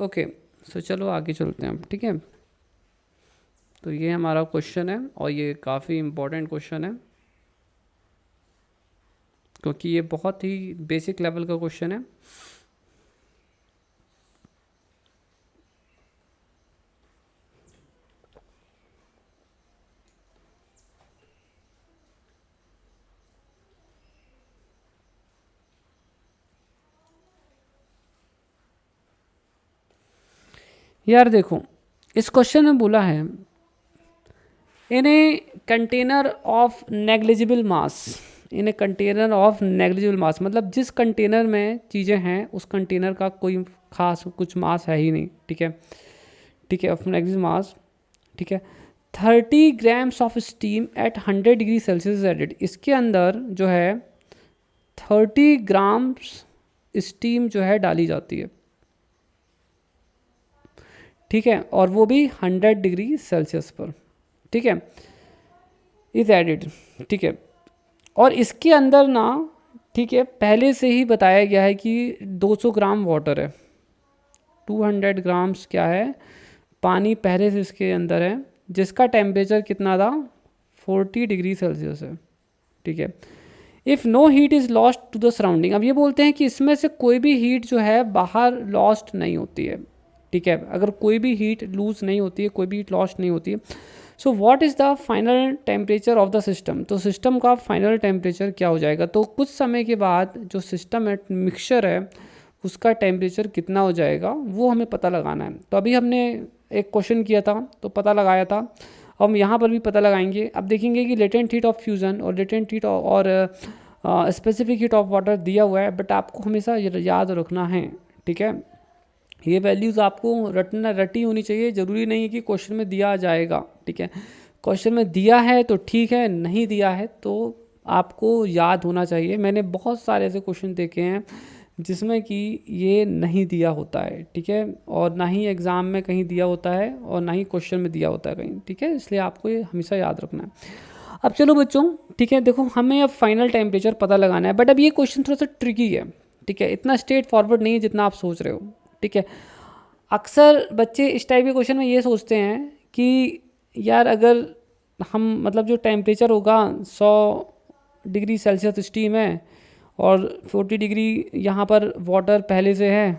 ओके सो चलो आगे चलते हैं अब, ठीक है। तो ये हमारा क्वेश्चन है और ये काफ़ी इम्पोर्टेंट क्वेश्चन है, क्योंकि ये बहुत ही बेसिक लेवल का क्वेश्चन है। यार देखो इस क्वेश्चन में बोला है in a container of negligible mass, in a container of negligible mass, मतलब जिस कंटेनर में चीज़ें हैं उस कंटेनर का कोई खास कुछ मास है ही नहीं, ठीक है, ठीक है, ऑफ नेग्लिजिबल मास, ठीक है। 30 grams of steam at 100 degree Celsius added, इसके अंदर जो है 30 ग्राम्स स्टीम जो है डाली जाती है, ठीक है, और वो भी 100 डिग्री सेल्सियस पर, ठीक है, इज एडिड, ठीक है। और इसके अंदर ना, ठीक है, पहले से ही बताया गया है कि 200 ग्राम वाटर है, 200 ग्राम्स क्या है पानी पहले से इसके अंदर है, जिसका टेम्परेचर कितना था 40 डिग्री सेल्सियस है, ठीक है। If no heat is lost to the surrounding, अब ये बोलते हैं कि इसमें से कोई भी हीट जो है बाहर लॉस्ट नहीं होती है, ठीक है, अगर कोई भी हीट लूज नहीं होती है, कोई भी हीट लॉस नहीं होती है। So what is the final temperature of the system, तो सिस्टम का फाइनल टेम्परेचर क्या हो जाएगा, तो कुछ समय के बाद जो सिस्टम है, मिक्सचर है, उसका टेम्परेचर कितना हो जाएगा वो हमें पता लगाना है। तो अभी हमने एक क्वेश्चन किया था तो पता लगाया था, अब हम यहाँ पर भी पता लगाएंगे। अब देखेंगे कि लेटेंट हीट ऑफ फ्यूज़न और लेटेंट हीट और स्पेसिफिक हीट ऑफ वाटर दिया हुआ है, बट आपको हमेशा याद रखना है, ठीक है, ये वैल्यूज़ आपको रटी होनी चाहिए, ज़रूरी नहीं है कि क्वेश्चन में दिया जाएगा, ठीक है, क्वेश्चन में दिया है तो ठीक है, नहीं दिया है तो आपको याद होना चाहिए। मैंने बहुत सारे ऐसे क्वेश्चन देखे हैं जिसमें कि ये नहीं दिया होता है, ठीक है, और ना ही एग्ज़ाम में कहीं दिया होता है और ना ही क्वेश्चन में दिया होता है कहीं, ठीक है, इसलिए आपको ये हमेशा याद रखना है। अब चलो बच्चों, ठीक है, देखो हमें अब फाइनल टेम्परेचर पता लगाना है, बट अब ये क्वेश्चन थोड़ा सा ट्रिकी है, ठीक है, इतना स्ट्रेट फॉरवर्ड नहीं है जितना आप सोच रहे हो, ठीक है। अक्सर बच्चे इस टाइप के क्वेश्चन में ये सोचते हैं कि यार अगर हम मतलब जो टेम्परेचर होगा 100 डिग्री सेल्सियस स्टीम है और 40 डिग्री यहाँ पर वाटर पहले से है,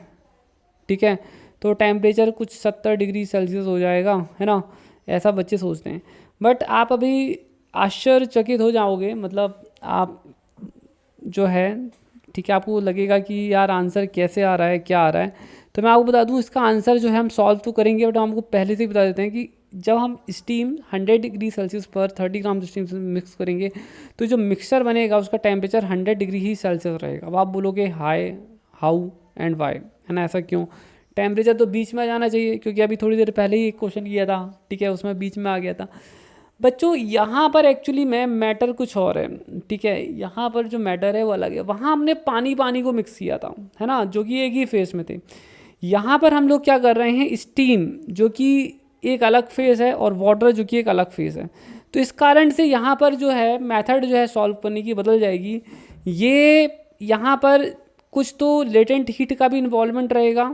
ठीक है, तो टेम्परेचर कुछ 70 डिग्री सेल्सियस हो जाएगा, है ना, ऐसा बच्चे सोचते हैं। बट आप अभी आश्चर्यचकित हो जाओगे, मतलब आप जो है, ठीक है, आपको लगेगा कि यार आंसर कैसे आ रहा है, क्या आ रहा है। तो मैं आपको बता दूं इसका आंसर जो है हम सॉल्व तो करेंगे, बट हम आपको पहले से ही बता देते हैं कि जब हम स्टीम 100 डिग्री सेल्सियस पर 30 ग्राम स्टीम से मिक्स करेंगे तो जो मिक्सचर बनेगा उसका टेम्परेचर 100 डिग्री ही सेल्सियस रहेगा। अब आप बोलोगे हाई, हाउ एंड वाई, है ना, ऐसा क्यों, टेम्परेचर तो बीच में आ जाना चाहिए, क्योंकि अभी थोड़ी देर पहले ही एक क्वेश्चन किया था, ठीक है, उसमें बीच में आ गया था। बच्चों यहाँ पर एक्चुअली में मैटर कुछ और है, ठीक है, यहाँ पर जो मैटर है वो अलग है। वहाँ हमने पानी पानी को मिक्स किया था, है ना, जो कि एक ही फेस में थे। यहाँ पर हम लोग क्या कर रहे हैं, स्टीम जो कि एक अलग फेस है और वाटर जो कि एक अलग फेस है। तो इस कारण से यहाँ पर जो है मेथड जो है सॉल्व करने की बदल जाएगी। ये यहाँ पर कुछ तो लेटेंट हीट का भी इन्वॉल्वमेंट रहेगा,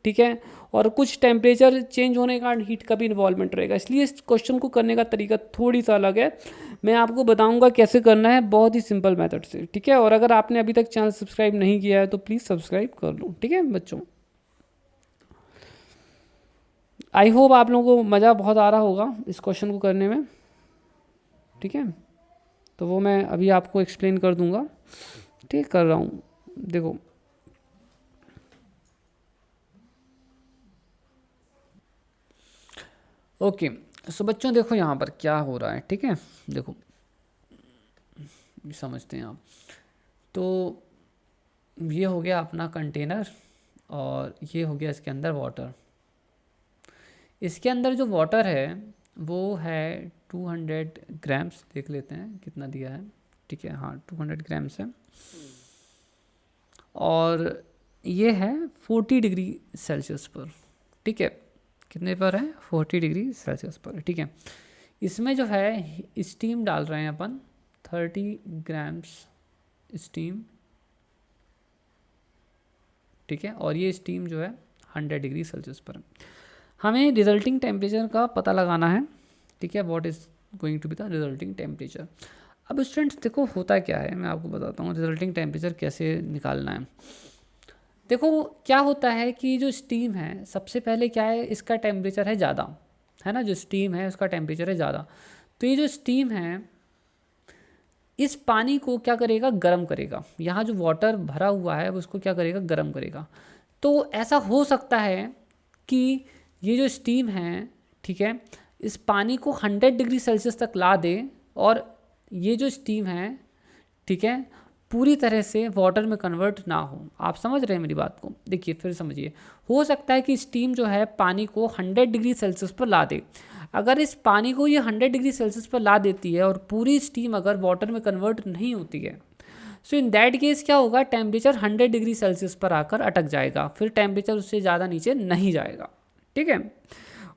ठीक है, और कुछ टेम्परेचर चेंज होने का हीट का भी इन्वॉल्वमेंट रहेगा, इसलिए इस क्वेश्चन को करने का तरीका थोड़ी सा अलग है। मैं आपको बताऊंगा कैसे करना है, बहुत ही सिंपल मेथड से, ठीक है। और अगर आपने अभी तक चैनल सब्सक्राइब नहीं किया है तो प्लीज़ सब्सक्राइब कर लो, ठीक है बच्चों। आई होप आप लोगों को मज़ा बहुत आ रहा होगा इस क्वेश्चन को करने में, ठीक है, तो वो मैं अभी आपको एक्सप्लेन कर दूंगा, ठीक कर रहा हूँ, देखो ओके। सो बच्चों देखो यहाँ पर क्या हो रहा है, ठीक है, देखो समझते हैं आप। तो ये हो गया अपना कंटेनर और ये हो गया इसके अंदर वाटर। इसके अंदर जो वाटर है वो है 200 ग्राम्स, देख लेते हैं कितना दिया है, ठीक है, हाँ 200 ग्राम्स है, और ये है 40 डिग्री सेल्सियस पर, ठीक है, कितने पर है 40 डिग्री सेल्सियस पर, ठीक है। इसमें जो है स्टीम डाल रहे हैं अपन 30 ग्राम्स स्टीम, ठीक है, और ये स्टीम जो है 100 डिग्री सेल्सियस पर है। हमें रिजल्टिंग टेम्परेचर का पता लगाना है, ठीक है, what is going to be the resulting temperature. अब स्टूडेंट्स देखो होता क्या है, मैं आपको बताता हूँ रिजल्टिंग टेम्परेचर कैसे निकालना है। देखो क्या होता है कि जो स्टीम है सबसे पहले क्या है, इसका टेम्परेचर है ज़्यादा, है ना, जो स्टीम है उसका टेम्परेचर है ज़्यादा, तो ये जो स्टीम है इस पानी को क्या करेगा, गर्म करेगा, यहाँ जो वाटर भरा हुआ है उसको क्या करेगा, गर्म करेगा। तो ऐसा हो सकता है कि ये जो स्टीम है, ठीक है, इस पानी को 100 डिग्री सेल्सियस तक ला दे और ये जो स्टीम है, ठीक है, पूरी तरह से वाटर में कन्वर्ट ना हो। आप समझ रहे हैं मेरी बात को, देखिए फिर समझिए। हो सकता है कि स्टीम जो है पानी को 100 डिग्री सेल्सियस पर ला दे। अगर इस पानी को ये 100 डिग्री सेल्सियस पर ला देती है और पूरी स्टीम अगर वाटर में कन्वर्ट नहीं होती है, सो इन दैट केस क्या होगा, टेम्परेचर 100 डिग्री सेल्सियस पर आकर अटक जाएगा, फिर टेम्परेचर उससे ज़्यादा नीचे नहीं जाएगा, ठीक है।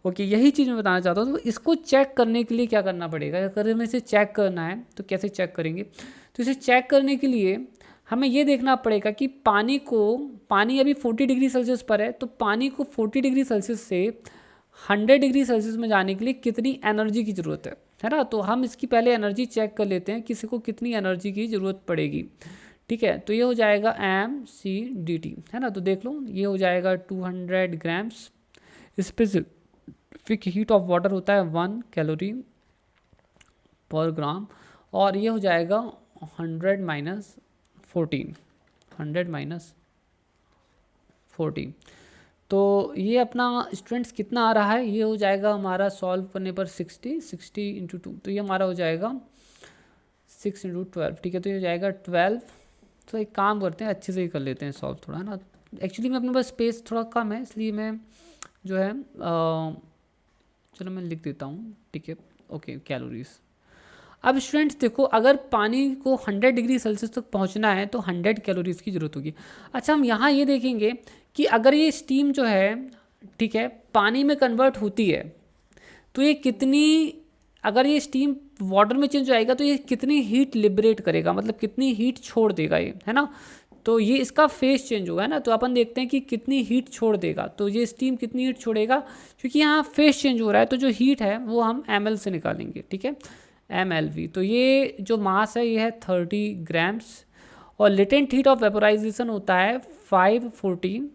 ओके, यही चीज़ मैं बताना चाहता हूँ। तो इसको चेक करने के लिए क्या करना पड़ेगा, अगर हमें इसे चेक करना है तो कैसे चेक करेंगे, तो इसे चेक करने के लिए हमें ये देखना पड़ेगा कि पानी अभी 40 डिग्री सेल्सियस पर है, तो पानी को 40 डिग्री सेल्सियस से 100 डिग्री सेल्सियस में जाने के लिए कितनी एनर्जी की ज़रूरत है ना। तो हम इसकी पहले एनर्जी चेक कर लेते हैं, किसी को कितनी एनर्जी की ज़रूरत पड़ेगी, ठीक है। तो ये हो जाएगा MCDT, है ना। तो देख लो ये हो जाएगा 200 grams. Specific heat of water होता है 1 कैलोरी पर ग्राम, और ये हो जाएगा 100 माइनस 14, 100 माइनस 14। तो ये अपना स्टूडेंट्स कितना आ रहा है, ये हो जाएगा हमारा सॉल्व करने पर 60 इंटू 2, तो ये हमारा हो जाएगा 6 इंटू 12, ठीक है। तो ये हो जाएगा 12। तो एक काम करते हैं, अच्छे से ही कर लेते हैं सॉल्व थोड़ा, है ना। एक्चुअली में अपने पास स्पेस थोड़ा कम है, इसलिए मैं जो है चलो मैं लिख देता हूँ, ठीक है। Okay, calories. अब स्टूडेंट्स देखो, अगर पानी को 100 डिग्री सेल्सियस तक पहुंचना है तो 100 कैलोरीज की ज़रूरत होगी। अच्छा, हम यहाँ ये देखेंगे कि अगर ये स्टीम जो है, ठीक है, पानी में कन्वर्ट होती है तो ये कितनी, अगर ये स्टीम वाटर में चेंज हो जाएगा तो ये कितनी हीट लिबरेट करेगा, मतलब कितनी हीट छोड़ देगा ये, है ना। तो ये इसका फेस चेंज होगा, है ना। तो अपन देखते हैं कि कितनी हीट छोड़ देगा। तो ये स्टीम कितनी हीट छोड़ेगा, क्योंकि यहाँ फेस चेंज हो रहा है, तो जो हीट है वो हम ml से निकालेंगे, ठीक है, mLV। तो ये जो मास है ये है 30 ग्राम्स, और लेटेंट हीट ऑफ वेपोराइजेशन होता है 540,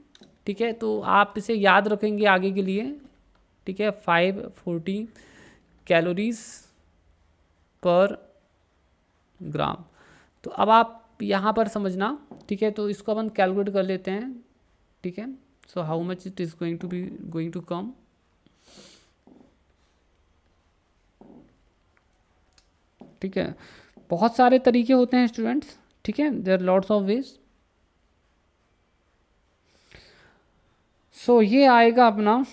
ठीक है। तो आप इसे याद रखेंगे आगे के लिए, ठीक है, 540 कैलोरीज पर ग्राम। तो अब आप यहाँ पर समझना, ठीक है। तो इसको अपन कैलकुलेट कर लेते हैं, ठीक है। So how much it is going to come, ठीक है। बहुत सारे तरीके होते हैं स्टूडेंट्स, ठीक है, देयर लॉट्स ऑफ वेज। सो ये आएगा अपना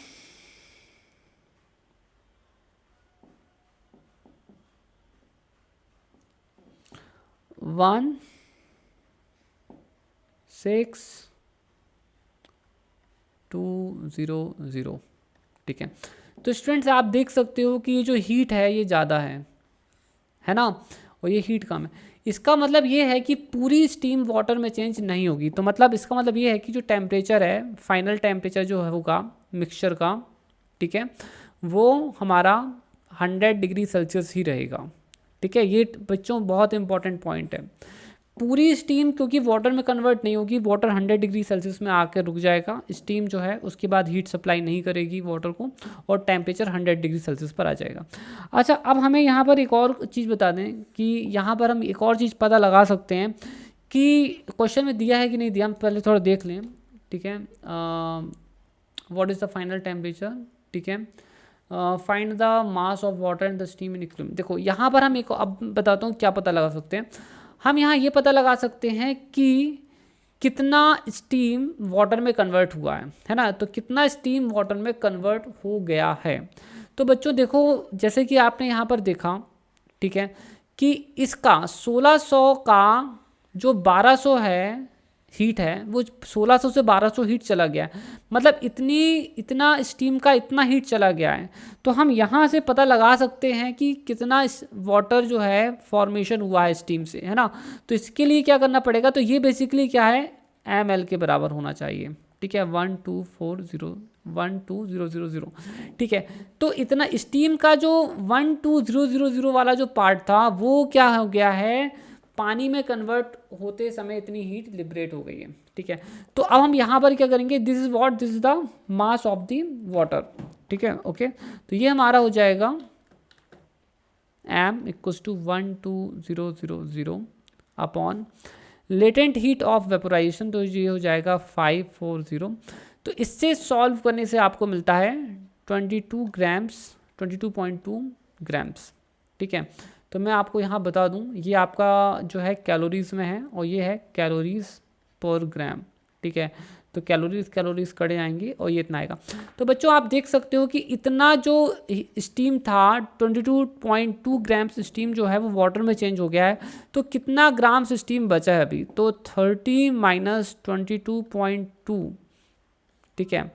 16200, ठीक है। तो स्टूडेंट्स आप देख सकते हो कि ये जो हीट है ये ज़्यादा है ना, और ये हीट कम है। इसका मतलब ये है कि पूरी स्टीम वाटर में चेंज नहीं होगी। तो मतलब इसका मतलब ये है कि जो टेम्परेचर है, फाइनल टेम्परेचर जो होगा मिक्सचर का, ठीक है, वो हमारा 100 डिग्री सेल्सियस ही रहेगा, ठीक है। ये बच्चों बहुत इंपॉर्टेंट पॉइंट है। पूरी स्टीम क्योंकि वाटर में कन्वर्ट नहीं होगी, वाटर 100 डिग्री सेल्सियस में आकर रुक जाएगा, स्टीम जो है उसके बाद हीट सप्लाई नहीं करेगी वाटर को, और टेम्परेचर 100 डिग्री सेल्सियस पर आ जाएगा। अच्छा, अब हमें यहाँ पर एक और चीज़ बता दें कि यहाँ पर हम एक और चीज़ पता लगा सकते हैं कि क्वेश्चन में दिया है कि नहीं दिया, हम पहले थोड़ा देख लें, ठीक है। What is the final temperature, ठीक है, find the mass of water and the steam in equilibrium. देखो यहाँ पर हम एक, अब बताता हूँ क्या पता लगा सकते हैं। हम यहाँ ये पता लगा सकते हैं कि कितना स्टीम वाटर में कन्वर्ट हुआ है ना। तो कितना स्टीम वाटर में कन्वर्ट हो गया है। तो बच्चों देखो, जैसे कि आपने यहाँ पर देखा, ठीक है, कि इसका 1600 का जो 1200 है हीट है, वो 1600 से 1200 हीट चला गया है, मतलब इतना स्टीम का इतना हीट चला गया है। तो हम यहाँ से पता लगा सकते हैं कि कितना वाटर जो है फॉर्मेशन हुआ है स्टीम से, है ना। तो इसके लिए क्या करना पड़ेगा, तो ये बेसिकली क्या है, ml के बराबर होना चाहिए, ठीक है, 12000, ठीक है। तो इतना स्टीम का जो 12000 वाला जो पार्ट था वो क्या हो गया है, पानी में कन्वर्ट होते समय इतनी हीट लिबरेट हो गई है, ठीक है। तो अब हम यहाँ पर क्या करेंगे, this is the mass of the water, ठीक है, ओके। तो ये हमारा हो जाएगा m equals to 12000 upon latent heat of vaporisation, तो ये हो जाएगा 540। तो इससे सॉल्व करने से आपको मिलता है 22 ग्राम्स, 22.2 ग्राम्स, ठीक है। तो मैं आपको यहाँ बता दूँ, ये आपका जो है कैलोरीज में है और ये है कैलोरीज पर ग्राम, ठीक है। तो कैलोरीज कड़े आएंगे और ये इतना आएगा। तो बच्चों आप देख सकते हो कि इतना जो स्टीम था 22.2 ग्राम्स स्टीम जो है वो वाटर में चेंज हो गया है। तो कितना ग्राम्स स्टीम बचा है अभी, तो 30 माइनस 22.2, ठीक है,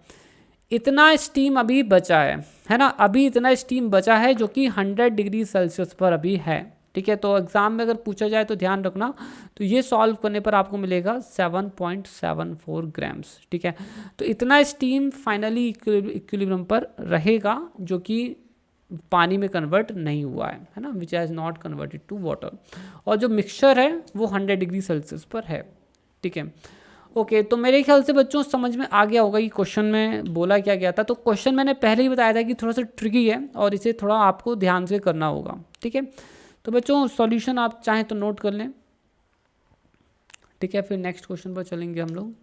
इतना स्टीम अभी बचा है ना। अभी इतना स्टीम बचा है जो कि 100 डिग्री सेल्सियस पर अभी है, ठीक है। तो एग्जाम में अगर पूछा जाए तो ध्यान रखना, तो ये सॉल्व करने पर आपको मिलेगा 7.74 ग्राम्स, ठीक है। तो इतना स्टीम फाइनली इक्विलिब्रियम पर रहेगा जो कि पानी में कन्वर्ट नहीं हुआ है ना, which has not converted to water. और जो मिक्सचर है वो 100 डिग्री सेल्सियस पर है, ठीक है। ओके, तो मेरे ख्याल से बच्चों समझ में आ गया होगा कि क्वेश्चन में बोला क्या गया था। तो क्वेश्चन मैंने पहले ही बताया था कि थोड़ा सा ट्रिकी है और इसे थोड़ा आपको ध्यान से करना होगा, ठीक है। तो बच्चों सॉल्यूशन आप चाहें तो नोट कर लें, ठीक है। फिर नेक्स्ट क्वेश्चन पर चलेंगे हम लोग।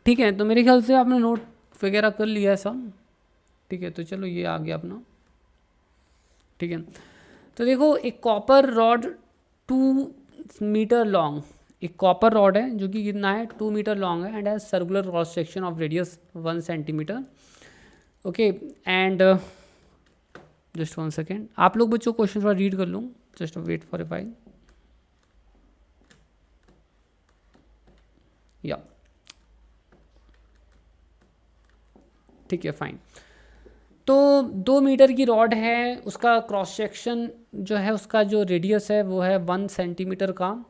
ठीक है, तो मेरे ख्याल से आपने नोट वगैरह कर लिया है सब, ठीक है। तो चलो ये आ गया अपना, ठीक है। तो देखो एक कॉपर रॉड 2 मीटर लॉन्ग, एक कॉपर रॉड है जो कि कितना है 2 मीटर लॉन्ग है and has circular cross section of radius 1 centimetre, okay. And just 1 second, आप लोग बच्चों क्वेश्चन थोड़ा रीड कर लूँ, just wait for a while, या ठीक है फाइन। तो 2 मीटर की रॉड है, उसका क्रॉस सेक्शन जो है, उसका जो रेडियस है वो है 1 सेंटीमीटर का।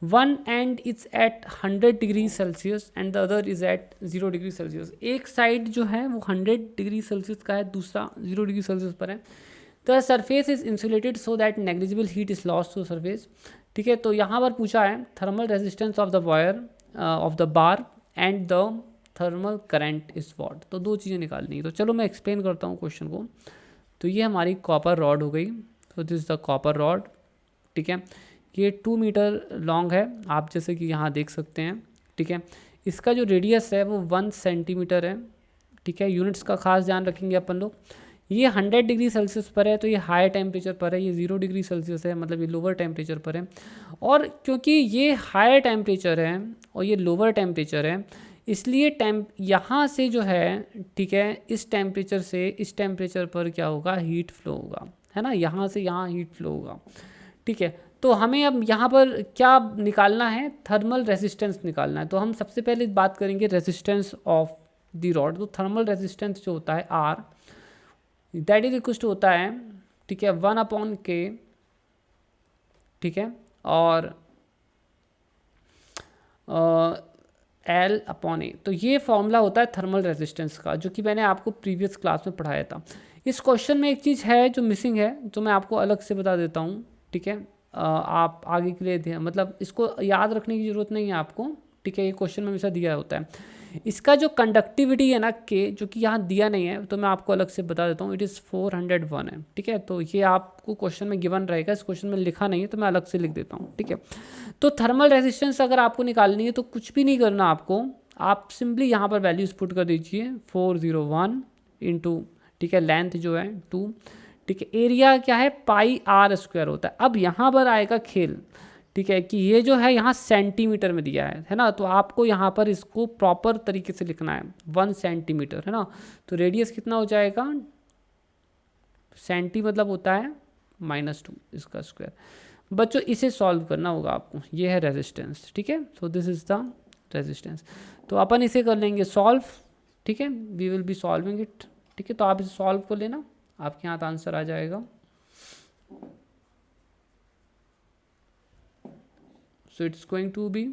One end is at 100 degree Celsius and the other is at 0 degree Celsius. एक साइड जो है वो 100 डिग्री सेल्सियस का है, दूसरा 0 डिग्री सेल्सियस पर है। The surface is insulated so that negligible heat is lost to surface, ठीक है। तो यहाँ पर पूछा है thermal resistance of the wire of the bar and the thermal current is what. तो दो चीज़ें निकालनी है, तो चलो मैं एक्सप्लेन करता हूँ क्वेश्चन को। तो ये हमारी कॉपर रॉड हो गई, तो this is the copper rod, ठीक है। ये 2 मीटर लॉन्ग है, आप जैसे कि यहाँ देख सकते हैं, ठीक है। इसका जो रेडियस है वो 1 सेंटीमीटर है, ठीक है। यूनिट्स का खास ध्यान रखेंगे अपन लोग। ये 100 डिग्री सेल्सियस पर है, तो ये हाई टेम्परेचर पर है। ये 0 डिग्री सेल्सियस है, मतलब ये लोअर टेम्परेचर पर है। और क्योंकि ये हाई टेम्परेचर है और ये लोअर टेम्परेचर है, इसलिए यहाँ से जो है, ठीक है, इस टेम्परेचर से इस टेम्परेचर पर क्या होगा, हीट फ्लो होगा, है ना। यहाँ से यहाँ हीट फ्लो होगा, ठीक है। तो हमें अब यहाँ पर क्या निकालना है, थर्मल रेजिस्टेंस निकालना है। तो हम सबसे पहले बात करेंगे रेजिस्टेंस ऑफ द रॉड। तो थर्मल रेजिस्टेंस जो होता है R, that is equal to होता है, ठीक है, 1/K, ठीक है, और L/A। तो ये फॉर्मूला होता है थर्मल रेजिस्टेंस का, जो कि मैंने आपको प्रीवियस क्लास में पढ़ाया था। इस क्वेश्चन में एक चीज़ है जो मिसिंग है, जो मैं आपको अलग से बता देता हूँ, ठीक है। आप आगे के लिए मतलब इसको याद रखने की ज़रूरत नहीं है आपको, ठीक है। ये क्वेश्चन में हमेशा दिया होता है। इसका जो कंडक्टिविटी है ना के, जो कि यहाँ दिया नहीं है, तो मैं आपको अलग से बता देता हूँ, इट इज़ 401 है, ठीक है। तो ये आपको क्वेश्चन में गिवन रहेगा, इस क्वेश्चन में लिखा नहीं है, तो मैं अलग से लिख देता हूँ, ठीक है। तो थर्मल रेजिस्टेंस अगर आपको निकालनी है तो कुछ भी नहीं करना आपको, आप सिंपली यहाँ पर वैल्यूज पुट कर दीजिए 401 इंटू, ठीक है, लेंथ जो है 2, ठीक है, एरिया क्या है πr² होता है। अब यहाँ पर आएगा खेल, ठीक है, कि ये जो है यहाँ सेंटीमीटर में दिया है ना। तो आपको यहाँ पर इसको प्रॉपर तरीके से लिखना है, 1 सेंटीमीटर, है ना। तो रेडियस कितना हो जाएगा, सेंटी मतलब होता है -2 इसका स्क्वायर। बच्चों इसे सॉल्व करना होगा आपको, ये है रेजिस्टेंस, ठीक है। So this is the resistance. तो अपन इसे कर लेंगे सॉल्व, ठीक है, we will be solving it, ठीक है। तो आप इसे सॉल्व कर लेना, आपके यहाँ आंसर आ जाएगा। So it's going to be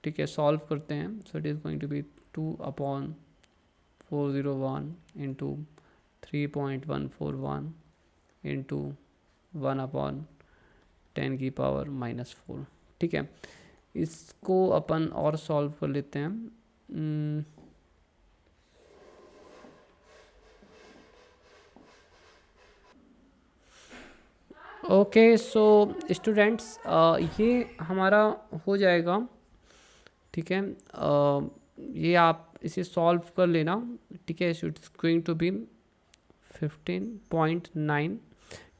ठीक है, सॉल्व करते हैं। So it is going to be 2/401 into 3.141 into 1/10⁻⁻⁴, ठीक है। इसको अपन और सॉल्व कर लेते हैं। ओके, सो स्टूडेंट्स ये हमारा हो जाएगा, ठीक है। ये आप इसे सॉल्व कर लेना, ठीक है। So it's going to be 15.9,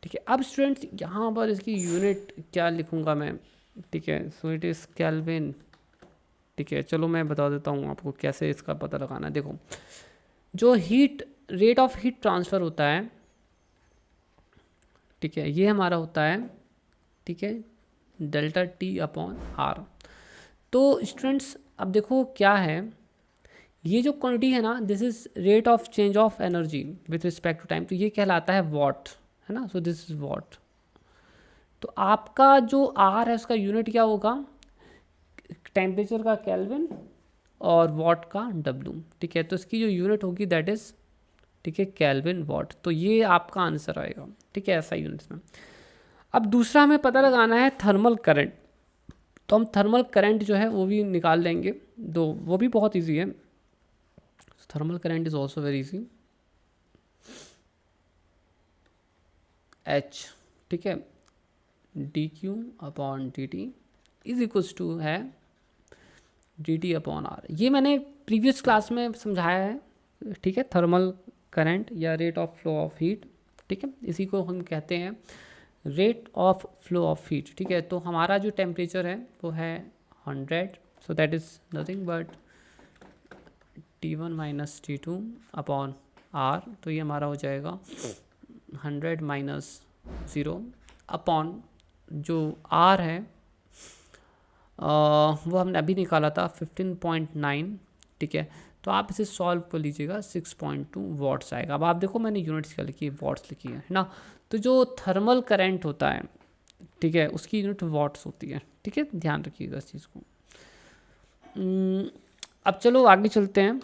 ठीक है। अब स्टूडेंट्स यहाँ पर इसकी यूनिट क्या लिखूँगा मैं, ठीक है। सो इट इज़ केल्विन, ठीक है, चलो मैं बता देता हूँ आपको कैसे इसका पता लगाना है। देखो, जो heat rate of heat transfer होता है, ठीक है, ये हमारा होता है, ठीक है, डेल्टा टी अपॉन आर। तो स्टूडेंट्स अब देखो क्या है, ये जो क्वांटिटी है ना, this is rate of change of energy with respect to time, तो ये कहलाता है वॉट, है ना। So this is what. तो आपका जो आर है उसका यूनिट क्या होगा, टेम्परेचर का केल्विन और वॉट का डब्ल्यू, ठीक है। तो इसकी जो यूनिट होगी दैट इज़, ठीक है, केल्विन वॉट। तो ये आपका आंसर आएगा, ठीक है, ऐसा यूनिट्स में। अब दूसरा हमें पता लगाना है थर्मल करंट। तो हम थर्मल करंट जो है वो भी निकाल लेंगे, दो वो भी बहुत इजी है। Thermal current is also very easy. H, ठीक है, D Q upon D T is equals to है डी टी अपॉन आर। ये मैंने प्रीवियस क्लास में समझाया है, ठीक है, थर्मल करंट या rate of flow of heat, ठीक है, इसी को हम कहते हैं rate of flow of heat, ठीक है। तो हमारा जो टेम्परेचर है वो है 100, so that is nothing but T1 minus T2 upon R. तो ये हमारा हो जाएगा 100 माइनस 0 अपॉन जो आर है वो हमने अभी निकाला था 15.9, ठीक है। तो आप इसे सॉल्व कर लीजिएगा, 6.2 वॉट्स आएगा। अब आप देखो मैंने यूनिट्स क्या लिखी है, वॉट्स लिखी है ना। तो जो थर्मल करंट होता है, ठीक है, उसकी यूनिट वॉट्स होती है, ठीक है, ध्यान रखिएगा इस चीज़ को। अब चलो आगे चलते हैं,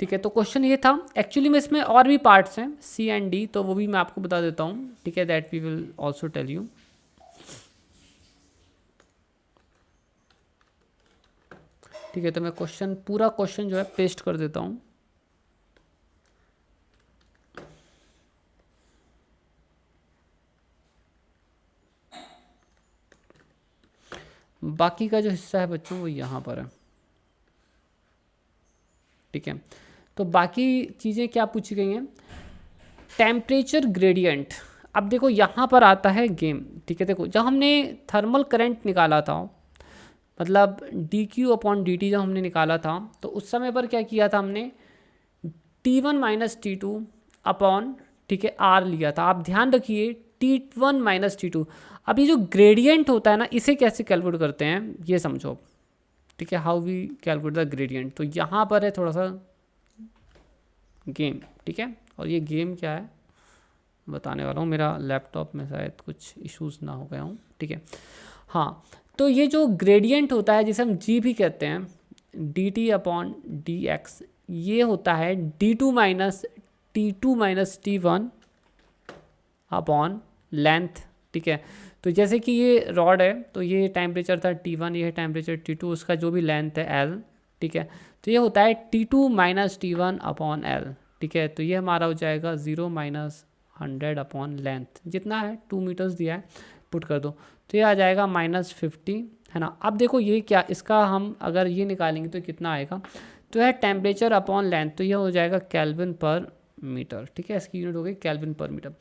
ठीक है। तो क्वेश्चन ये था, एक्चुअली में इसमें और भी पार्ट्स हैं सी एंड डी, तो वो भी मैं आपको बता देता हूँ, ठीक है, that we will also tell you. ठीक है, तो मैं क्वेश्चन पूरा क्वेश्चन जो है पेस्ट कर देता हूँ। बाकी का जो हिस्सा है बच्चों वो यहाँ पर है, ठीक है। तो बाकी चीज़ें क्या पूछी गई हैं, टेम्परेचर ग्रेडियंट। अब देखो यहाँ पर आता है गेम, ठीक है। देखो जब हमने थर्मल करंट निकाला था, मतलब D Q upon D T जब हमने निकाला था, तो उस समय पर क्या किया था हमने, T1 माइनस T2 अपॉन, ठीक है, आर लिया था। आप ध्यान रखिए T1 माइनस T2। अब ये जो ग्रेडियंट होता है ना, इसे कैसे कैलकुलेट करते हैं ये समझो, ठीक है, how we calculate the gradient. तो यहाँ पर है थोड़ा सा गेम, ठीक है। और ये गेम क्या है बताने वाला हूँ, मेरा लैपटॉप में शायद कुछ इश्यूज़ ना हो गया हूँ, ठीक है। हाँ, तो ये जो ग्रेडियंट होता है जिसे हम जी भी कहते हैं, D T upon D x, ये होता है D2 minus T2 minus T1 upon length, ठीक है। तो जैसे कि ये रॉड है, तो ये टेम्परेचर था T1, ये है टेम्परेचर T2, उसका जो भी लेंथ है L, ठीक है। तो ये होता है T2 minus T1 upon L, ठीक है। तो ये हमारा हो जाएगा 0 माइनस 100 अपॉन लेंथ, जितना है 2 मीटर्स दिया है, पुट कर दो, तो ये आ जाएगा -50, है ना। अब देखो ये क्या, इसका हम अगर ये निकालेंगे तो कितना आएगा, तो है टेम्परेचर अपॉन लेंथ, तो ये हो जाएगा केल्विन पर मीटर, ठीक है, इसकी यूनिट हो गई केल्विन पर मीटर।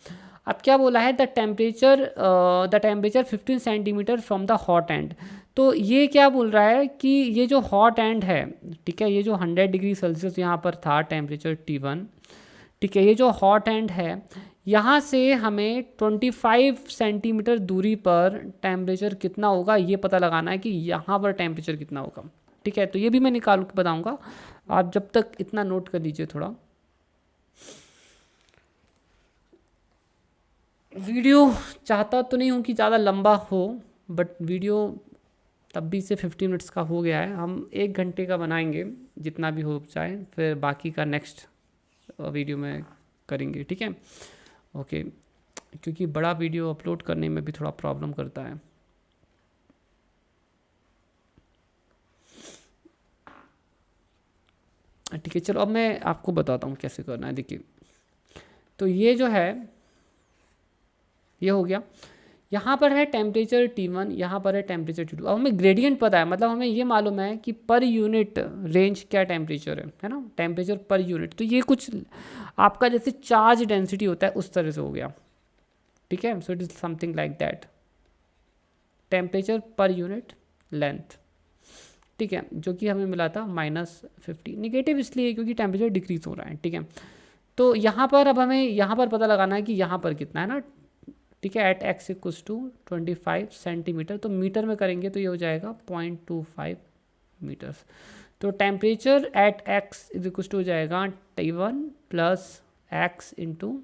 अब क्या बोला है, the temperature 15 centimetre from the hot and. तो ये क्या बोल रहा है कि ये जो हॉट एंड है, ठीक है, ये जो 100 डिग्री सेल्सियस यहाँ पर था टेम्परेचर T1, ठीक है, ये जो हॉट एंड है, यहाँ से हमें 25 सेंटीमीटर दूरी पर टेम्परेचर कितना होगा ये पता लगाना है कि यहाँ पर टेम्परेचर कितना होगा, ठीक है। तो ये भी मैं निकाल के बताऊँगा, आप जब तक इतना नोट कर लीजिए थोड़ा। वीडियो चाहता तो नहीं हूँ कि ज़्यादा लंबा हो, बट वीडियो तब भी से 15 मिनट्स का हो गया है, हम 1 घंटे का बनाएंगे जितना भी हो जाए, फिर बाकी का नेक्स्ट वीडियो में करेंगे, ठीक है, ओके। क्योंकि बड़ा वीडियो अपलोड करने में भी थोड़ा प्रॉब्लम करता है। ठीक है, चलो अब मैं आपको बताता हूँ कैसे करना है। देखिए, तो ये जो है ये हो गया, यहाँ पर है टेम्परेचर T1, यहाँ पर है टेम्परेचर T2। अब हमें ग्रेडियंट पता है, मतलब हमें ये मालूम है कि पर यूनिट रेंज क्या टेम्परेचर है ना, टेम्परेचर पर यूनिट। तो ये कुछ आपका जैसे चार्ज डेंसिटी होता है उस तरह से हो गया, ठीक है। So it is something like that, temperature per unit length, ठीक है, जो कि हमें मिला था -50। नेगेटिव इसलिए क्योंकि टेम्परेचर डिक्रीज हो रहा है, ठीक है। तो यहाँ पर अब हमें यहाँ पर पता लगाना है कि यहाँ पर कितना है ना, ठीक है, at x equals to 25 centimetre, तो मीटर में करेंगे तो ये हो जाएगा 0.25 मीटर्स। तो temperature at x is equals to हो जाएगा T1 प्लस x इंटू,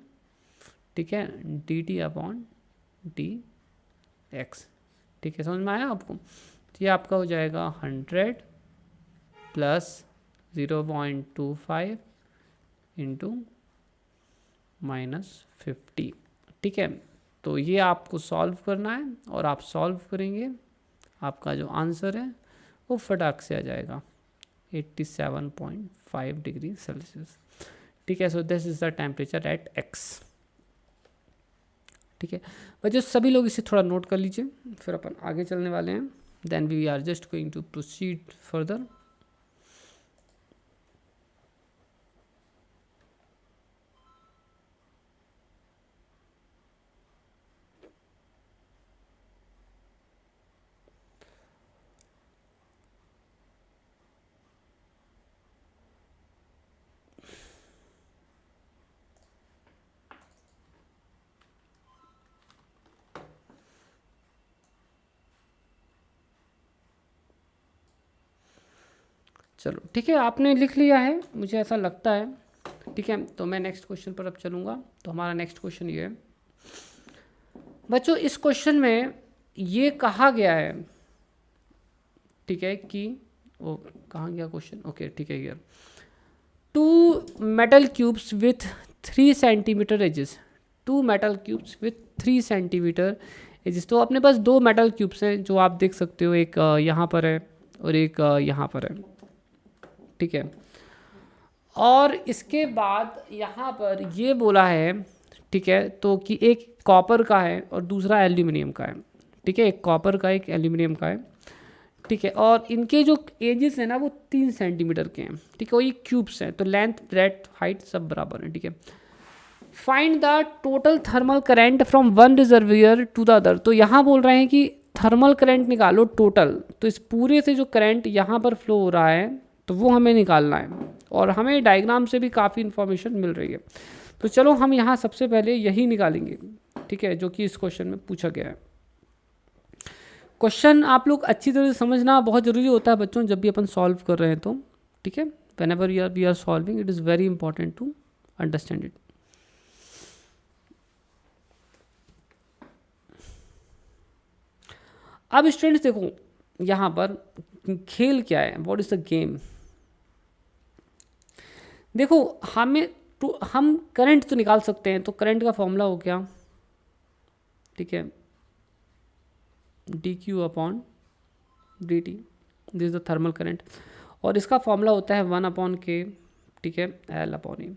ठीक है, dt अपॉन dx, ठीक है, समझ में आया आपको। तो ये आपका हो जाएगा 100 प्लस 0.25 इंटू -50, ठीक है। तो ये आपको सॉल्व करना है और आप सॉल्व करेंगे, आपका जो आंसर है वो फटाक से आ जाएगा 87.5 डिग्री सेल्सियस, ठीक है। So this is the temperature at x, ठीक है। बच्चों सभी लोग इसे थोड़ा नोट कर लीजिए, फिर अपन आगे चलने वाले हैं। Then we are just going to proceed further. चलो ठीक है, आपने लिख लिया है मुझे ऐसा लगता है, ठीक है। तो मैं नेक्स्ट क्वेश्चन पर अब चलूँगा। तो हमारा नेक्स्ट क्वेश्चन ये है बच्चों, इस क्वेश्चन में ये कहा गया है, ठीक है, कि वो कहाँ गया क्वेश्चन, ओके ठीक है, here 2 metal cubes with 3 centimetre edges, 2 metal cubes with 3 centimetre edges. तो अपने पास 2 मेटल क्यूब्स हैं जो आप देख सकते हो, एक यहाँ पर है और एक यहाँ पर है, ठीक है। और इसके बाद यहाँ पर ये बोला है, ठीक है, तो कि एक कॉपर का है और दूसरा एल्यूमिनियम का है, ठीक है, एक कॉपर का एक एल्यूमिनियम का है, ठीक है। और इनके जो एजेस हैं ना वो 3 सेंटीमीटर के हैं, ठीक है, वो ये क्यूब्स हैं, तो लेंथ ब्रेड्थ हाइट सब बराबर है, ठीक है। Find the total thermal current from one reservoir to the other. तो यहाँ बोल रहे हैं कि थर्मल करंट निकालो टोटल, तो इस पूरे से जो करंट यहाँ पर फ्लो हो रहा है तो वो हमें निकालना है, और हमें डायग्राम से भी काफ़ी इन्फॉर्मेशन मिल रही है। तो चलो हम यहाँ सबसे पहले यही निकालेंगे, ठीक है, जो कि इस क्वेश्चन में पूछा गया है। क्वेश्चन आप लोग अच्छी तरह से समझना बहुत ज़रूरी होता है बच्चों, जब भी अपन सॉल्व कर रहे हैं तो, ठीक है। Whenever we are solving it is very important to understand it. अब स्टूडेंट्स देखो यहाँ पर खेल क्या है, व्हाट इज द गेम। देखो हम करंट तो निकाल सकते हैं, तो करंट का फॉर्मूला हो गया, ठीक है, D Q upon D T, this is the thermal current, और इसका फॉर्मूला होता है 1/k, ठीक है, एल अपॉन ए।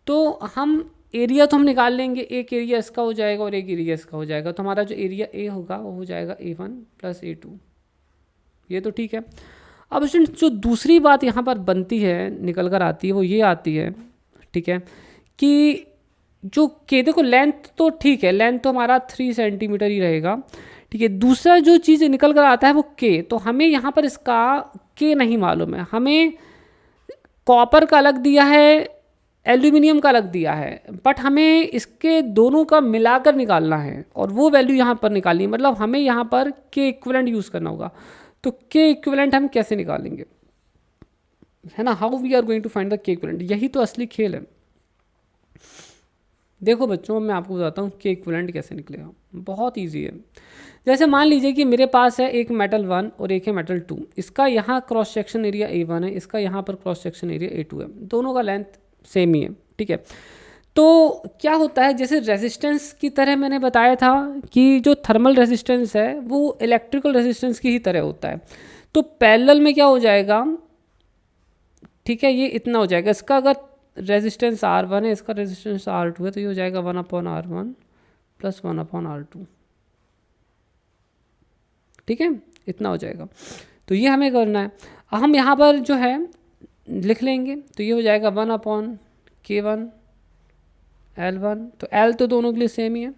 तो हम एरिया तो हम निकाल लेंगे, एक एरिया इसका हो जाएगा और एक एरिया इसका हो जाएगा, तो हमारा जो एरिया ए होगा वो हो जाएगा A1 प्लस A2, ये तो ठीक है। अब स्टूडेंट जो दूसरी बात यहाँ पर बनती है, निकल कर आती है, वो ये आती है, ठीक है, कि जो के देखो लेंथ तो ठीक है, लेंथ तो हमारा 3 सेंटीमीटर ही रहेगा, ठीक है। दूसरा जो चीज़ निकल कर आता है वो के, तो हमें यहाँ पर इसका के नहीं मालूम है, हमें कॉपर का अलग दिया है, एल्यूमिनियम का अलग दिया है, बट हमें इसके दोनों का मिलाकर निकालना है और वो वैल्यू यहाँ पर निकालनी है, मतलब हमें यहाँ पर के इक्विवेलेंट यूज़ करना होगा। तो के इक्विवेलेंट हम कैसे निकालेंगे, है ना, how we are going to find the K equivalent, यही तो असली खेल है। देखो बच्चों मैं आपको बताता हूँ के इक्विवेलेंट कैसे निकलेगा, बहुत ईजी है। जैसे मान लीजिए कि मेरे पास है एक मेटल 1 और एक है मेटल 2, इसका यहाँ क्रॉस सेक्शन एरिया A1 है, इसका यहाँ पर क्रॉस सेक्शन एरिया A2 है, दोनों का लेंथ सेम ही है, ठीक है। तो क्या होता है, जैसे रेजिस्टेंस की तरह मैंने बताया था कि जो थर्मल रेजिस्टेंस है वो इलेक्ट्रिकल रेजिस्टेंस की ही तरह होता है। तो पैरेलल में क्या हो जाएगा, ठीक है, ये इतना हो जाएगा, इसका अगर रेजिस्टेंस R1 है, इसका रेजिस्टेंस R2 है, तो ये हो जाएगा 1/R1 प्लस 1/R2, ठीक है, इतना हो जाएगा। तो ये हमें करना है, हम यहाँ पर जो है लिख लेंगे, तो ये हो जाएगा 1/K1 L1, तो L तो दोनों के लिए सेम ही है,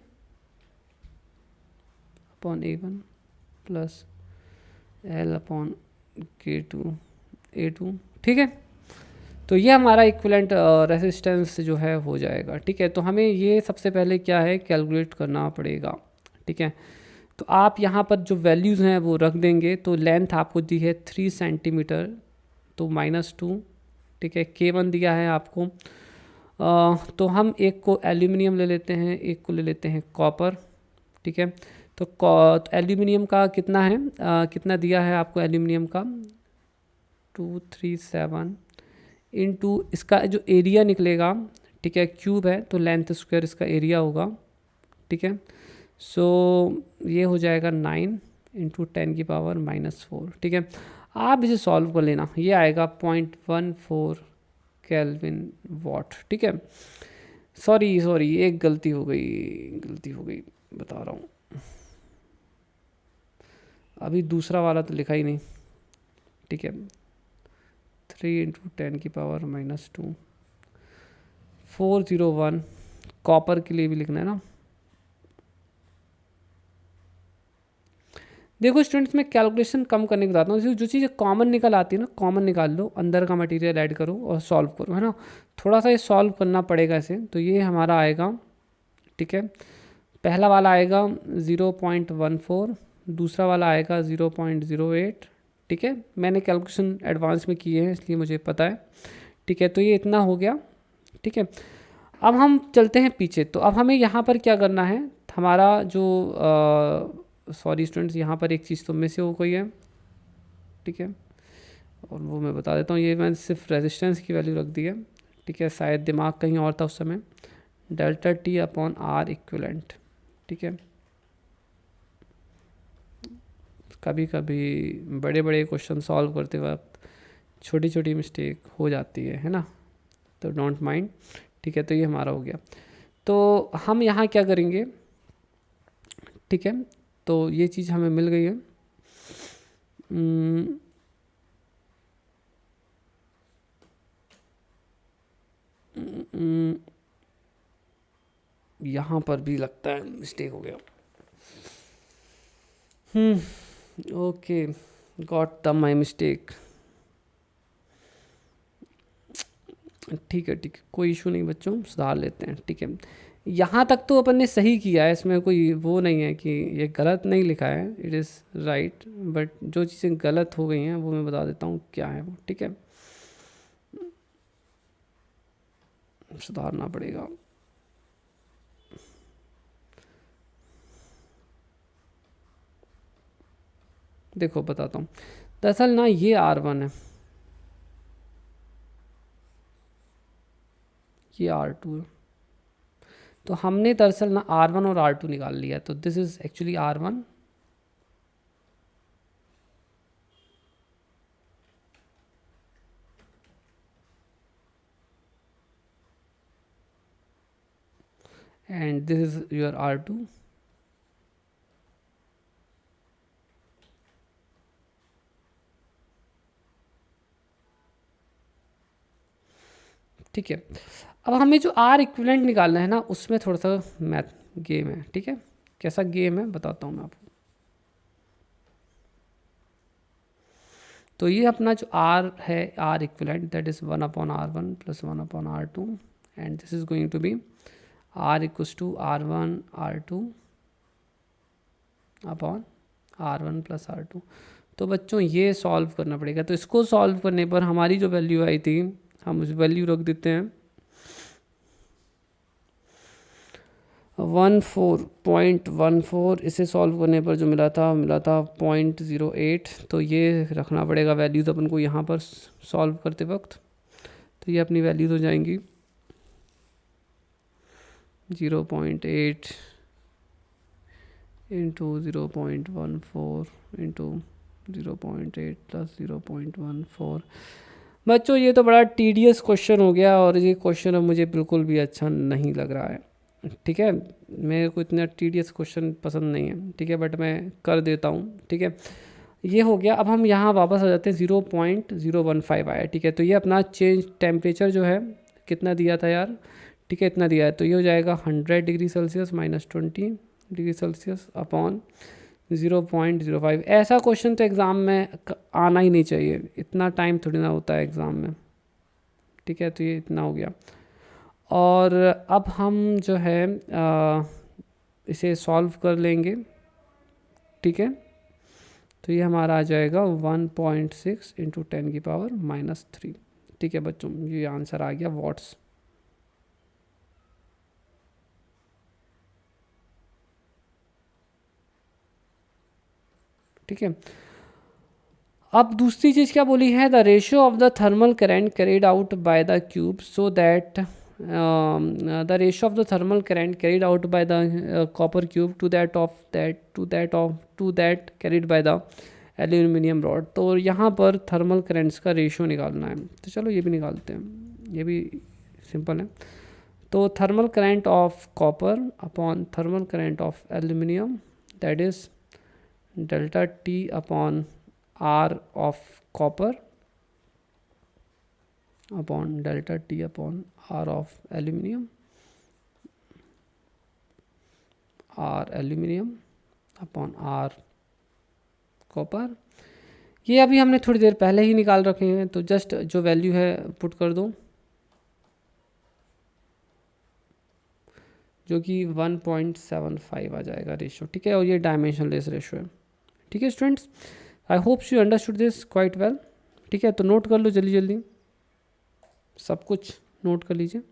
upon A1 plus L upon K2 A2, ठीक है। तो ये हमारा इक्विवेलेंट रेजिस्टेंस जो है हो जाएगा, ठीक है। तो हमें ये सबसे पहले क्या है कैलकुलेट करना पड़ेगा, ठीक है। तो आप यहाँ पर जो वैल्यूज़ हैं वो रख देंगे। तो लेंथ आपको दी है 3 सेंटीमीटर, तो -2, ठीक है। K1 दिया है आपको। तो हम एक को एल्यूमिनियम ले लेते हैं, एक को ले लेते हैं कॉपर, ठीक है। तो एल्यूमिनियम का कितना है, कितना दिया है आपको एल्यूमिनियम का 237 इंटू इसका जो एरिया निकलेगा, ठीक है, क्यूब है तो लेंथ स्क्वायर इसका एरिया होगा, ठीक है। सो ये हो जाएगा 9 इंटू 10⁻⁻4, ठीक है। आप इसे सॉल्व कर लेना, ये आएगा 0.14 केल्विन वाट, ठीक है। सॉरी एक गलती हो गई बता रहा हूँ, अभी दूसरा वाला तो लिखा ही नहीं, ठीक है। 3 इंटू 10⁻⁻2 401 कॉपर के लिए भी लिखना है ना। देखो स्टूडेंट्स, मैं कैलकुलेशन कम करने की बताता हूँ। जो चीज़ें कॉमन निकल आती है ना, कॉमन निकाल लो, अंदर का मटेरियल ऐड करो और सॉल्व करो, है ना। थोड़ा सा ये सॉल्व करना पड़ेगा इसे। तो ये हमारा आएगा, ठीक है। पहला वाला आएगा 0.14, दूसरा वाला आएगा 0.08, ठीक है। मैंने कैलकुलेशन एडवांस में किए हैं इसलिए मुझे पता है, ठीक है। तो ये इतना हो गया, ठीक है। अब हम चलते हैं पीछे। तो अब हमें यहाँ पर क्या करना है, हमारा जो सॉरी स्टूडेंट्स, यहाँ पर एक चीज़ तो मिस हो गई है, ठीक है, और वो मैं बता देता हूँ। ये मैंने सिर्फ रेजिस्टेंस की वैल्यू रख दी है, ठीक है। शायद दिमाग कहीं और था उस समय। डेल्टा T/R इक्विवेलेंट, ठीक है। कभी कभी बड़े बड़े क्वेश्चन सॉल्व करते वक्त छोटी छोटी मिस्टेक हो जाती है ना, तो डोंट माइंड, ठीक है। तो ये हमारा हो गया। तो हम यहाँ क्या करेंगे, ठीक है। तो ये चीज़ हमें मिल गई है। यहाँ पर भी लगता है मिस्टेक हो गया। Okay, got the my mistake. ठीक है, कोई इशू नहीं बच्चों, सुधार लेते हैं, ठीक है। यहाँ तक तो अपन ने सही किया है, इसमें कोई वो नहीं है कि ये गलत नहीं लिखा है, इट इज़ राइट। बट जो चीज़ें गलत हो गई हैं वो मैं बता देता हूँ क्या है वो, ठीक है। सुधारना पड़ेगा। देखो बताता हूँ, दरअसल ना ये R1 है, ये R2 है। तो हमने दरअसल ना R1 और R2 निकाल लिया। तो this is actually R1, and this is your R2, ठीक है। अब हमें जो R इक्विवेलेंट निकालना है ना, उसमें थोड़ा सा मैथ गेम है, ठीक है। कैसा गेम है बताता हूँ मैं आपको। तो ये अपना जो R है, R equivalent, that is 1/R1 + 1/R2, and this is going to be R = R1 R2 upon R1 + R2। तो बच्चों ये सॉल्व करना पड़ेगा। तो इसको सॉल्व करने पर हमारी जो वैल्यू आई थी, हम उस वैल्यू रख देते हैं 14.14। इसे सॉल्व करने पर जो मिला था 0.08। तो ये रखना पड़ेगा वैल्यूज़ अपन को यहाँ पर सॉल्व करते वक्त। तो ये अपनी वैल्यूज़ हो जाएंगी 0.8 इंटू 0.14 इंटू 0.8 + 0.14। बच्चों ये तो बड़ा टीडियस क्वेश्चन हो गया, और ये क्वेश्चन अब मुझे बिल्कुल भी अच्छा नहीं लग रहा है, ठीक है। मेरे को इतना टीडियस क्वेश्चन पसंद नहीं है, ठीक है, बट मैं कर देता हूँ, ठीक है। ये हो गया। अब हम यहाँ वापस आ जाते हैं, 0.015 आया, ठीक है। तो ये अपना चेंज टेम्परेचर जो है कितना दिया था यार, ठीक है, इतना दिया है। तो ये हो जाएगा 100 degree Celsius -20 degree Celsius upon 0.05। ऐसा क्वेश्चन तो एग्ज़ाम में आना ही नहीं चाहिए, इतना टाइम थोड़ी ना होता है एग्ज़ाम में, ठीक है। तो ये इतना हो गया। और अब हम जो है इसे सॉल्व कर लेंगे, ठीक है। तो ये हमारा आ जाएगा 1.6 इंटू 10⁻³ ठीक है बच्चों, ये आंसर आ गया वॉट्स। ठीक है। अब दूसरी चीज़ क्या बोली है, the ratio of the thermal current carried out by the cube so that the ratio of the thermal current carried out by the copper cube two that carried by the aluminium rod. तो यहाँ पर thermal currents का ratio निकालना है, तो चलो ये भी निकालते हैं, ये भी सिंपल है। तो thermal current of copper upon thermal current of aluminium, that is delta T upon R of copper upon delta T upon R of aluminium, R aluminium upon R copper। ये अभी हमने थोड़ी देर पहले ही निकाल रखे हैं, तो जस्ट जो वैल्यू है पुट कर दो, जो कि 1.75 आ जाएगा रेशियो, ठीक है। और ये डायमेंशनलेस रेशियो है, ठीक है students. I hope you understood this quite well, ठीक है। तो नोट कर लो जल्दी जल्दी, सब कुछ नोट कर लीजिए।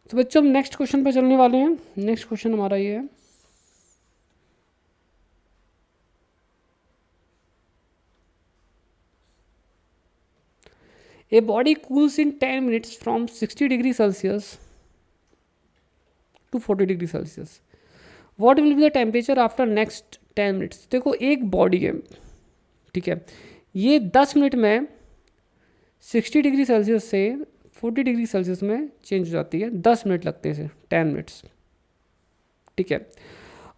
तो बच्चों हम नेक्स्ट क्वेश्चन पे चलने वाले हैं। नेक्स्ट क्वेश्चन हमारा ये है, a body cools in 10 minutes from 60 degree Celsius to 40 degree Celsius, what will be the temperature after next 10 minutes. देखो एक बॉडी है, ठीक है, ये 10 मिनट में 60 डिग्री सेल्सियस से 40 डिग्री सेल्सियस में चेंज हो जाती है, 10 मिनट लगते हैं, 10 मिनट्स, ठीक है।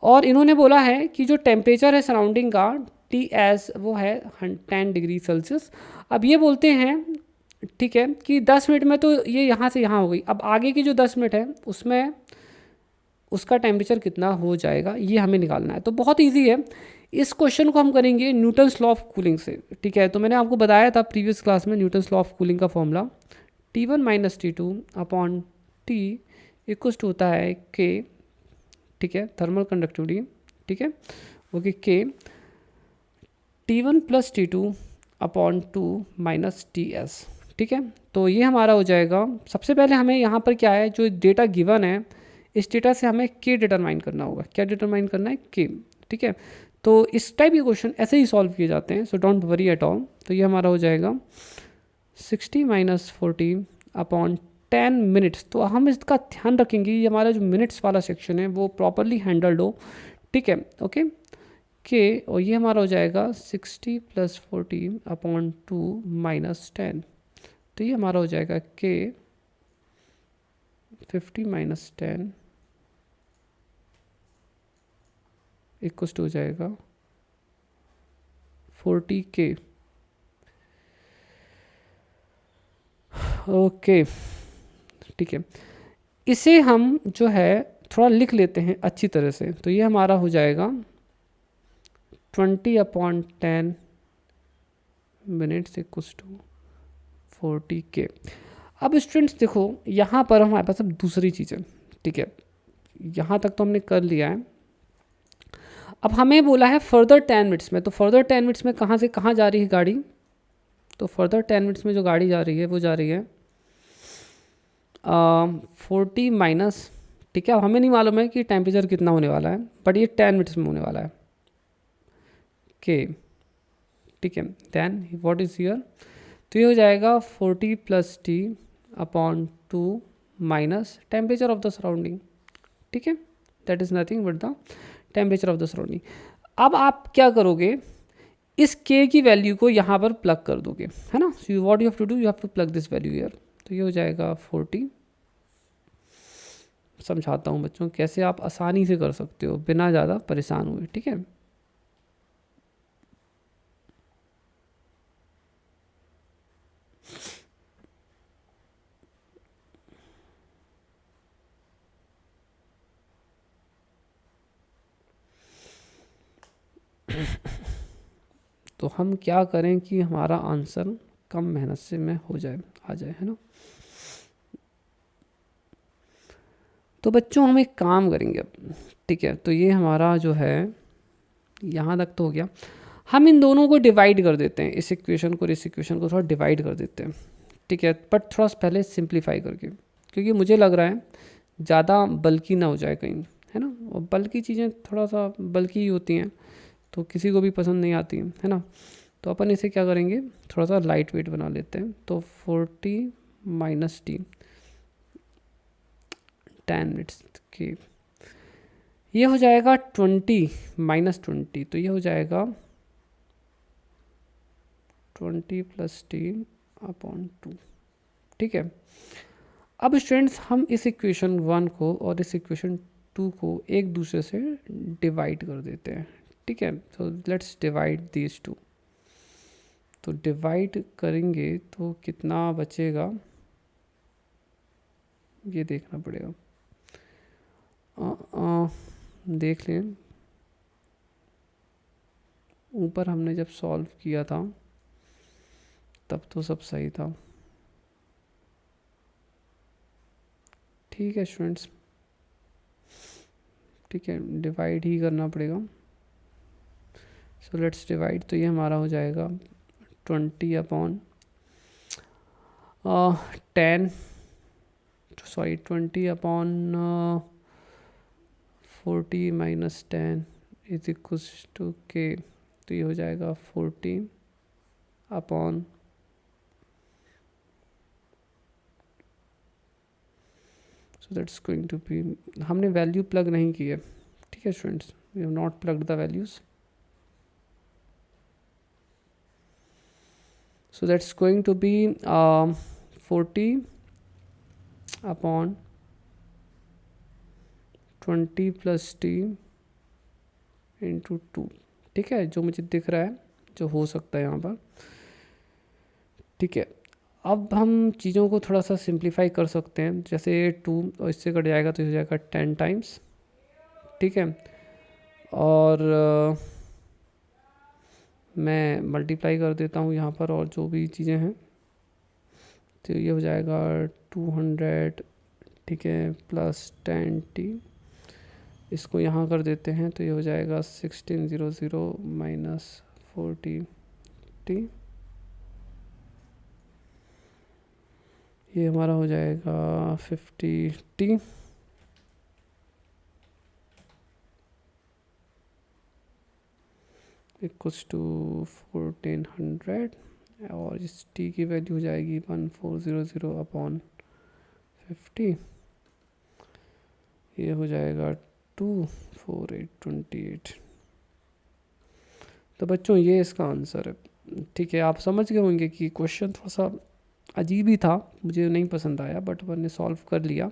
और इन्होंने बोला है कि जो टेम्परेचर है सराउंडिंग का Ts वो है 10 डिग्री सेल्सियस। अब ये बोलते हैं, ठीक है, कि 10 मिनट में तो ये यहाँ से यहाँ हो गई, अब आगे की जो 10 मिनट है उसमें उसका टेम्परेचर कितना हो जाएगा, ये हमें निकालना है। तो बहुत इजी है, इस क्वेश्चन को हम करेंगे न्यूटन्स लॉ ऑफ कूलिंग से, ठीक है। तो मैंने आपको बताया था प्रीवियस क्लास में न्यूटन्स लॉ ऑफ कूलिंग का formula T1 minus T2 upon T equals to होता है K, ठीक है, थर्मल कंडक्टिविटी, ठीक है, okay, K T1 plus T2 upon 2 minus TS, ठीक है। तो ये हमारा हो जाएगा, सबसे पहले हमें यहाँ पर क्या है, जो डेटा गिवन है इस डेटा से हमें K डिटरमाइन करना होगा। क्या डिटरमाइन करना है, K, ठीक है। तो इस टाइप के क्वेश्चन ऐसे ही सॉल्व किए जाते हैं, so don't worry at all. तो ये हमारा हो जाएगा 60 माइनस 40 अपॉन 10 मिनट्स। तो हम इसका ध्यान रखेंगे, ये हमारा जो मिनट्स वाला सेक्शन है वो प्रॉपरली हैंडल्ड हो, ठीक है, ओके, के। और ये हमारा हो जाएगा 60 प्लस 40 अपॉन 2 माइनस 10। तो ये हमारा हो जाएगा के 50 माइनस 10 इक्वल्स टू हो जाएगा 40K, ओके, ठीक है। इसे हम जो है थोड़ा लिख लेते हैं अच्छी तरह से। तो ये हमारा हो जाएगा 20 upon 10 minutes equals to 40K। अब स्टूडेंट्स देखो यहाँ पर हमारे पास अब दूसरी चीज़ है, ठीक है, यहाँ तक तो हमने कर लिया है। अब हमें बोला है फर्दर 10 मिनट्स में, तो फर्दर 10 मिनट्स में कहाँ से कहाँ जा रही है गाड़ी। तो फर्दर 10 मिनट्स में जो गाड़ी जा रही है वो जा रही है 40 माइनस, ठीक है। अब हमें नहीं मालूम है कि टेम्परेचर कितना होने वाला है, बट ये 10 मिनट्स में होने वाला है, के, ठीक है। देन व्हाट इज हियर, तो ये हो जाएगा 40 plus T upon 2 minus temperature of the surrounding, ठीक है, that is nothing but the temperature of the surrounding. अब आप क्या करोगे, इस k की वैल्यू को यहाँ पर प्लग कर दोगे, है ना। So what you have to do, you have to plug this value here. तो ये हो जाएगा 40, समझाता हूँ बच्चों कैसे आप आसानी से कर सकते हो बिना ज़्यादा परेशान हुए, ठीक है। तो हम क्या करें कि हमारा आंसर कम मेहनत से में हो जाए, आ जाए, है ना। तो बच्चों हम एक काम करेंगे अब, ठीक है। तो ये हमारा जो है यहाँ तक तो हो गया। हम इन दोनों को डिवाइड कर देते हैं, इस इक्वेशन को और इस इक्वेशन को थोड़ा डिवाइड कर देते हैं, ठीक है, बट थोड़ा पहले सिंप्लीफाई करके, क्योंकि मुझे लग रहा है ज़्यादा बल्कि ना हो जाए कहीं, है ना। और बल्कि चीज़ें थोड़ा सा बल्कि ही होती हैं तो किसी को भी पसंद नहीं आती है ना। तो अपन इसे क्या करेंगे, थोड़ा सा लाइट वेट बना लेते हैं। तो 40 माइनस टी 10 मिनट्स की, ये हो जाएगा 20 माइनस 20, तो ये हो जाएगा 20 प्लस टी अपॉन 2, ठीक है। अब स्टूडेंट्स हम इस इक्वेशन 1 को और इस इक्वेशन 2 को एक दूसरे से डिवाइड कर देते हैं, ठीक है। तो लेट्स डिवाइड दीज टू। तो डिवाइड करेंगे तो कितना बचेगा ये देखना पड़ेगा। देख लें, ऊपर हमने जब सॉल्व किया था तब तो सब सही था, ठीक है स्टूडेंट्स, ठीक है, डिवाइड ही करना पड़ेगा। So let's divide. तो ये हमारा हो जाएगा 20 upon 10, sorry 20 upon 40 minus 10 is equals to K. तो ये हो जाएगा 40 upon so that's going to be, हमने वैल्यू प्लग नहीं की है, ठीक है students, we have not plugged the values. So that's going to be 40 upon 20 plus t into 2, ठीक है, जो मुझे दिख रहा है, जो हो सकता है यहाँ पर, ठीक है। अब हम चीज़ों को थोड़ा सा सिंप्लीफाई कर सकते हैं, जैसे 2 और इससे कट जाएगा तो हो जाएगा 10 टाइम्स, ठीक है। और मैं मल्टीप्लाई कर देता हूँ यहाँ पर और जो भी चीज़ें हैं, तो ये हो जाएगा 200, ठीक है, प्लस 10t, इसको यहाँ कर देते हैं तो ये हो जाएगा 1600 माइनस 40t, ये हमारा हो जाएगा 50t, इक्वल्स टू 1400, और इस t की वैल्यू हो जाएगी 1400 अपॉन 50, ये हो जाएगा 24828। तो बच्चों ये इसका आंसर है, ठीक है। आप समझ गए होंगे कि क्वेश्चन थोड़ा सा अजीब ही था, मुझे नहीं पसंद आया, बट मैंने सॉल्व कर लिया,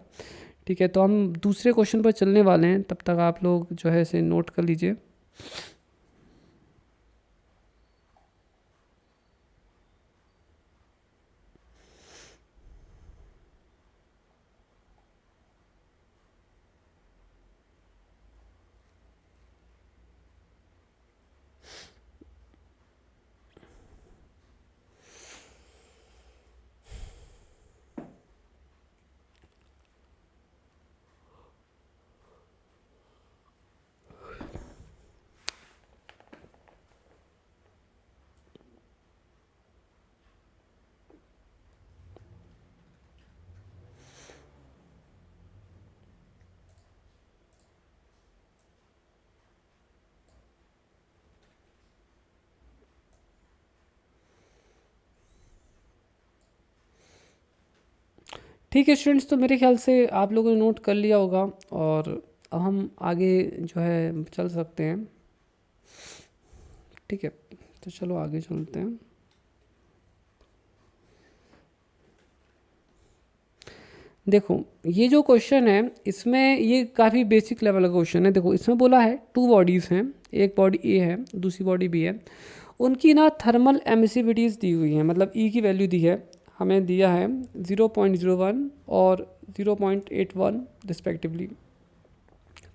ठीक है। तो हम दूसरे क्वेश्चन पर चलने वाले हैं, तब तक आप लोग जो है इसे नोट कर लीजिए। ठीक है स्टूडेंट्स, तो मेरे ख्याल से आप लोगों ने नोट कर लिया होगा और अब हम आगे जो है चल सकते हैं। ठीक है, तो चलो आगे चलते हैं। देखो ये जो क्वेश्चन है इसमें ये काफ़ी बेसिक लेवल का क्वेश्चन है। देखो इसमें बोला है 2 बॉडीज़ हैं, एक बॉडी ए है दूसरी बॉडी बी है, उनकी ना थर्मल एमिसिविटीज़ दी हुई हैं, मतलब ई की वैल्यू दी है, हमें दिया है 0.01 और 0.81 रिस्पेक्टिवली।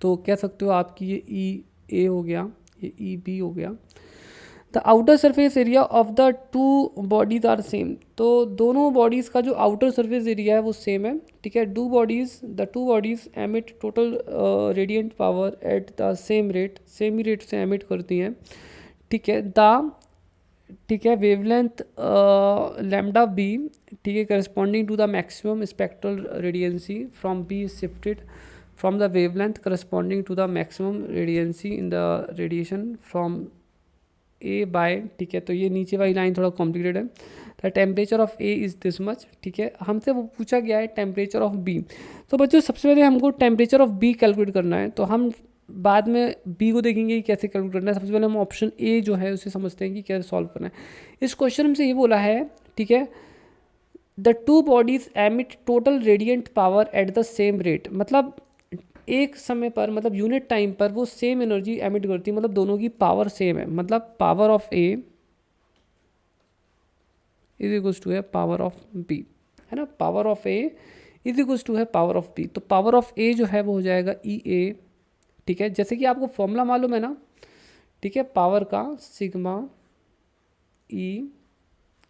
तो कह सकते हो आपकी ये ई ए हो गया, ये ई बी हो गया। The outer surface area of the two bodies are same, तो दोनों बॉडीज़ का जो आउटर सरफेस एरिया है वो सेम है। ठीक है, the two bodies emit total radiant power at the same rate, same he rate से एमिट करती हैं। ठीक है, ठीक है वेवलेंथ लैम्डा बी, ठीक है, corresponding to the maximum spectral radiancy from B shifted from the wavelength corresponding to the maximum radiancy in the radiation from A by. ठीक है, तो ये नीचे वाली लाइन थोड़ा कॉम्प्लिकेटेड है। The temperature of A is this much. ठीक है, हमसे वो पूछा गया है टेम्परेचर ऑफ बी। तो बच्चों सबसे पहले हमको टेम्परेचर ऑफ बी कैलकुलेट करना है, तो हम बाद में बी को देखेंगे कि कैसे कैलकुलेट करना है। सबसे पहले हम ऑप्शन ए जो है उसे समझते हैं कि कैसे सॉल्व करना है। इस क्वेश्चन में से ये बोला है, ठीक है, the two bodies emit total radiant power at the same rate, मतलब एक समय पर, मतलब यूनिट टाइम पर वो सेम एनर्जी एमिट करती है, मतलब दोनों की पावर सेम है। मतलब power of A is equals to है पावर ऑफ बी, है ना, power of A is equals to है पावर ऑफ बी। तो पावर ऑफ ए जो है वो हो जाएगा ई ए। ठीक है, जैसे कि आपको फॉर्मूला मालूम है ना, ठीक है, पावर का सिग्मा ई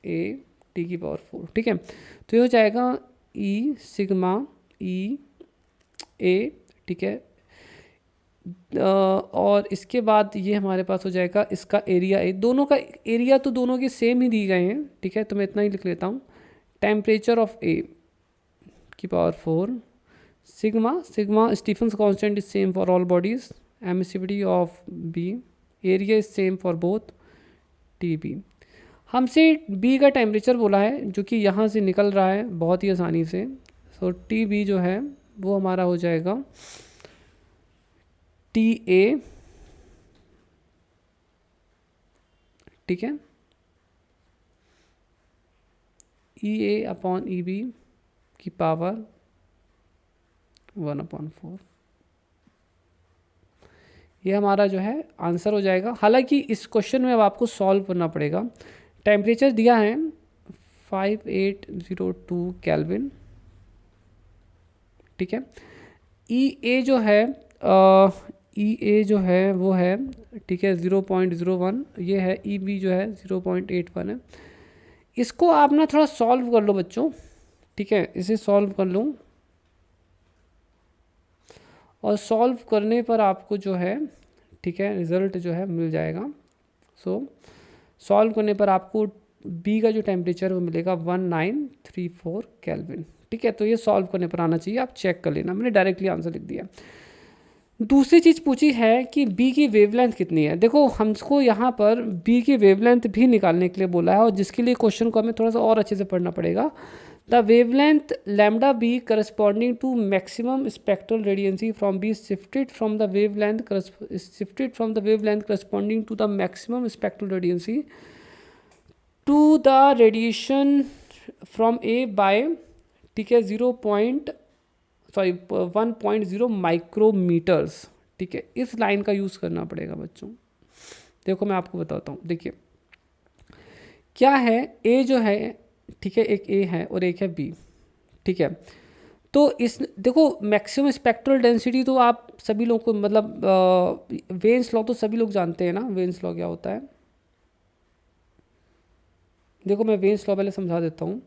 ए टी की पावर 4। ठीक है, तो ये हो जाएगा ई सिग्मा ई ए। ठीक है, और इसके बाद ये हमारे पास हो जाएगा इसका एरिया ए, दोनों का एरिया तो दोनों के सेम ही दिए गए हैं। ठीक है, तो मैं इतना ही लिख लेता हूँ, टेम्परेचर ऑफ ए की power 4 sigma Stefan's constant is same for all bodies, emissivity of B, area is same for both T B. हमसे बी का टेम्परेचर बोला है जो कि यहाँ से निकल रहा है बहुत ही आसानी से। सो टी बी जो है वो हमारा हो जाएगा टी ए। ठीक है, ई ए अपॉन ई बी की पावर 1/4, ये हमारा जो है आंसर हो जाएगा। हालांकि इस क्वेश्चन में अब आपको सॉल्व करना पड़ेगा। टेम्परेचर दिया है 5802 केल्विन। ठीक है, ई ए जो है ई ए जो है वो है, ठीक है, 0.01, ये है ई बी जो है 0.81 है। इसको आप ना थोड़ा सॉल्व कर लो बच्चों। ठीक है, इसे सॉल्व कर लो और सॉल्व करने पर आपको जो है, ठीक है, रिज़ल्ट जो है मिल जाएगा। सो सॉल्व करने पर आपको बी का जो टेम्परेचर वो मिलेगा 1934 केल्विन। ठीक है, तो ये सॉल्व करने पर आना चाहिए, आप चेक कर लेना, मैंने डायरेक्टली आंसर लिख दिया। दूसरी चीज़ पूछी है कि बी की वेवलेंथ कितनी है। देखो हमको यहाँ पर बी की वेवलेंथ भी निकालने के लिए बोला है, और जिसके लिए क्वेश्चन को हमें थोड़ा सा और अच्छे से पढ़ना पड़ेगा। The wavelength lambda B corresponding to maximum spectral radiancy from B shifted from the wavelength corresponding to the maximum spectral radiancy to the radiation from A by, ठीक है, 1.0 माइक्रोमीटर्स। ठीक है, इस लाइन का यूज़ करना पड़ेगा बच्चों। देखो मैं आपको बताता हूँ, देखिए क्या है, ए जो है, ठीक है, एक ए है और एक है बी। ठीक है, तो इस देखो मैक्सिमम स्पेक्ट्रल डेंसिटी तो आप सभी लोगों को, मतलब वेन्स लॉ तो सभी लोग जानते हैं ना, वेन्स लॉ क्या होता है। देखो मैं वेन्स लॉ पहले समझा देता हूँ।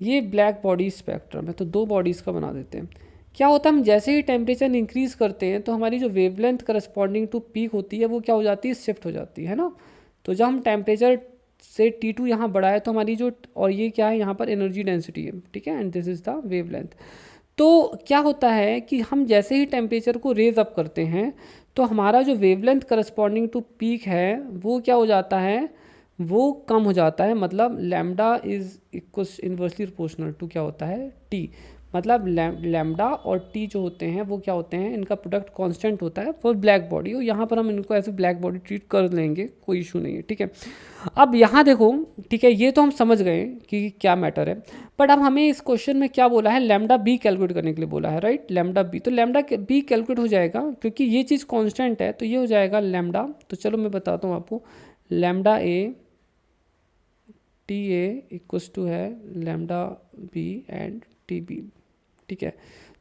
ये ब्लैक बॉडी स्पेक्ट्रम है, तो दो बॉडीज़ का बना देते हैं। क्या होता है, हम जैसे ही टेम्परेचर इंक्रीज़ करते हैं तो हमारी जो वेवलेंथ करस्पॉन्डिंग टू पीक होती है वो क्या हो जाती है, शिफ्ट हो जाती है ना। तो जब हम टेम्परेचर से T2 यहाँ बढ़ाए तो हमारी जो, और ये क्या है यहाँ पर एनर्जी डेंसिटी है। ठीक है, and this is the wavelength. तो क्या होता है कि हम जैसे ही टेम्परेचर को रेज अप करते हैं तो हमारा जो वेवलेंथ करस्पॉन्डिंग टू पीक है वो क्या हो जाता है, वो कम हो जाता है, मतलब lambda is equal inversely proportional to क्या होता है, टी। मतलब लैम्डा और टी जो होते हैं वो क्या होते हैं, इनका प्रोडक्ट कांस्टेंट होता है फॉर ब्लैक बॉडी, और यहाँ पर हम इनको ऐसे ब्लैक बॉडी ट्रीट कर लेंगे, कोई इशू नहीं है, ठीक है। अब यहाँ देखो, ठीक है, ये तो हम समझ गए कि क्या मैटर है, बट अब हमें इस क्वेश्चन में क्या बोला है, लैम्डा बी कैलकुलेट करने के लिए बोला है, राइट। लैम्डा बी, तो लैम्डा बी कैलकुलेट हो जाएगा क्योंकि ये चीज़ कांस्टेंट है, तो ये हो जाएगा लैम्डा, तो चलो मैं बताता हूँ आपको, lambda A T A equals to है lambda B and T B, ठीक है।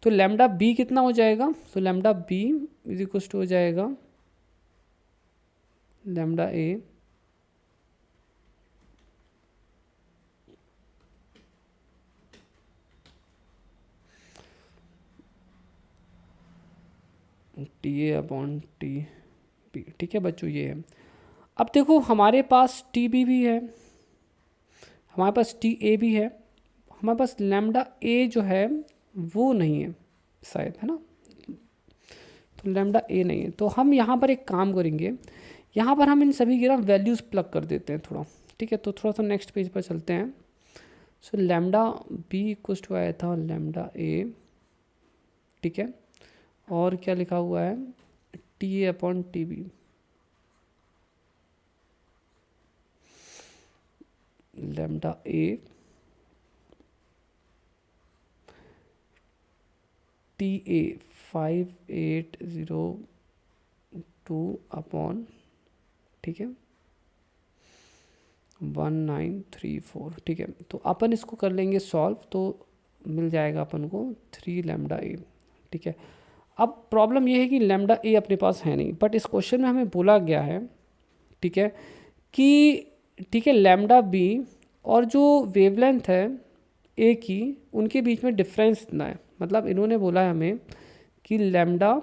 तो लैम्डा बी कितना हो जाएगा, तो lambda B is equals to हो जाएगा lambda A T A upon T B, ठीक है बच्चों, ये है। अब देखो हमारे पास टी बी भी है, हमारे पास टी ए भी है, हमारे पास लैम्डा ए जो है वो नहीं है शायद, है ना, तो लैम्डा ए नहीं है। तो हम यहाँ पर एक काम करेंगे, यहाँ पर हम इन सभी की ना वैल्यूज़ प्लग कर देते हैं थोड़ा, ठीक है। तो थोड़ा सा नेक्स्ट पेज पर चलते हैं। So lambda B equal to आया था लैम्डा ए, ठीक है, और क्या लिखा हुआ है, T A upon T B, lambda A T A 5802 upon, ठीक है, 1934, ठीक है। तो अपन इसको कर लेंगे सॉल्व, तो मिल जाएगा अपन को 3 लैम्डा ए, ठीक है। अब प्रॉब्लम ये है कि लैम्डा ए अपने पास है नहीं, बट इस क्वेश्चन में हमें बोला गया है, ठीक है, कि ठीक है लैम्डा बी और जो वेवलेंथ है ए की, उनके बीच में डिफरेंस इतना है, मतलब इन्होंने बोला है हमें कि lambda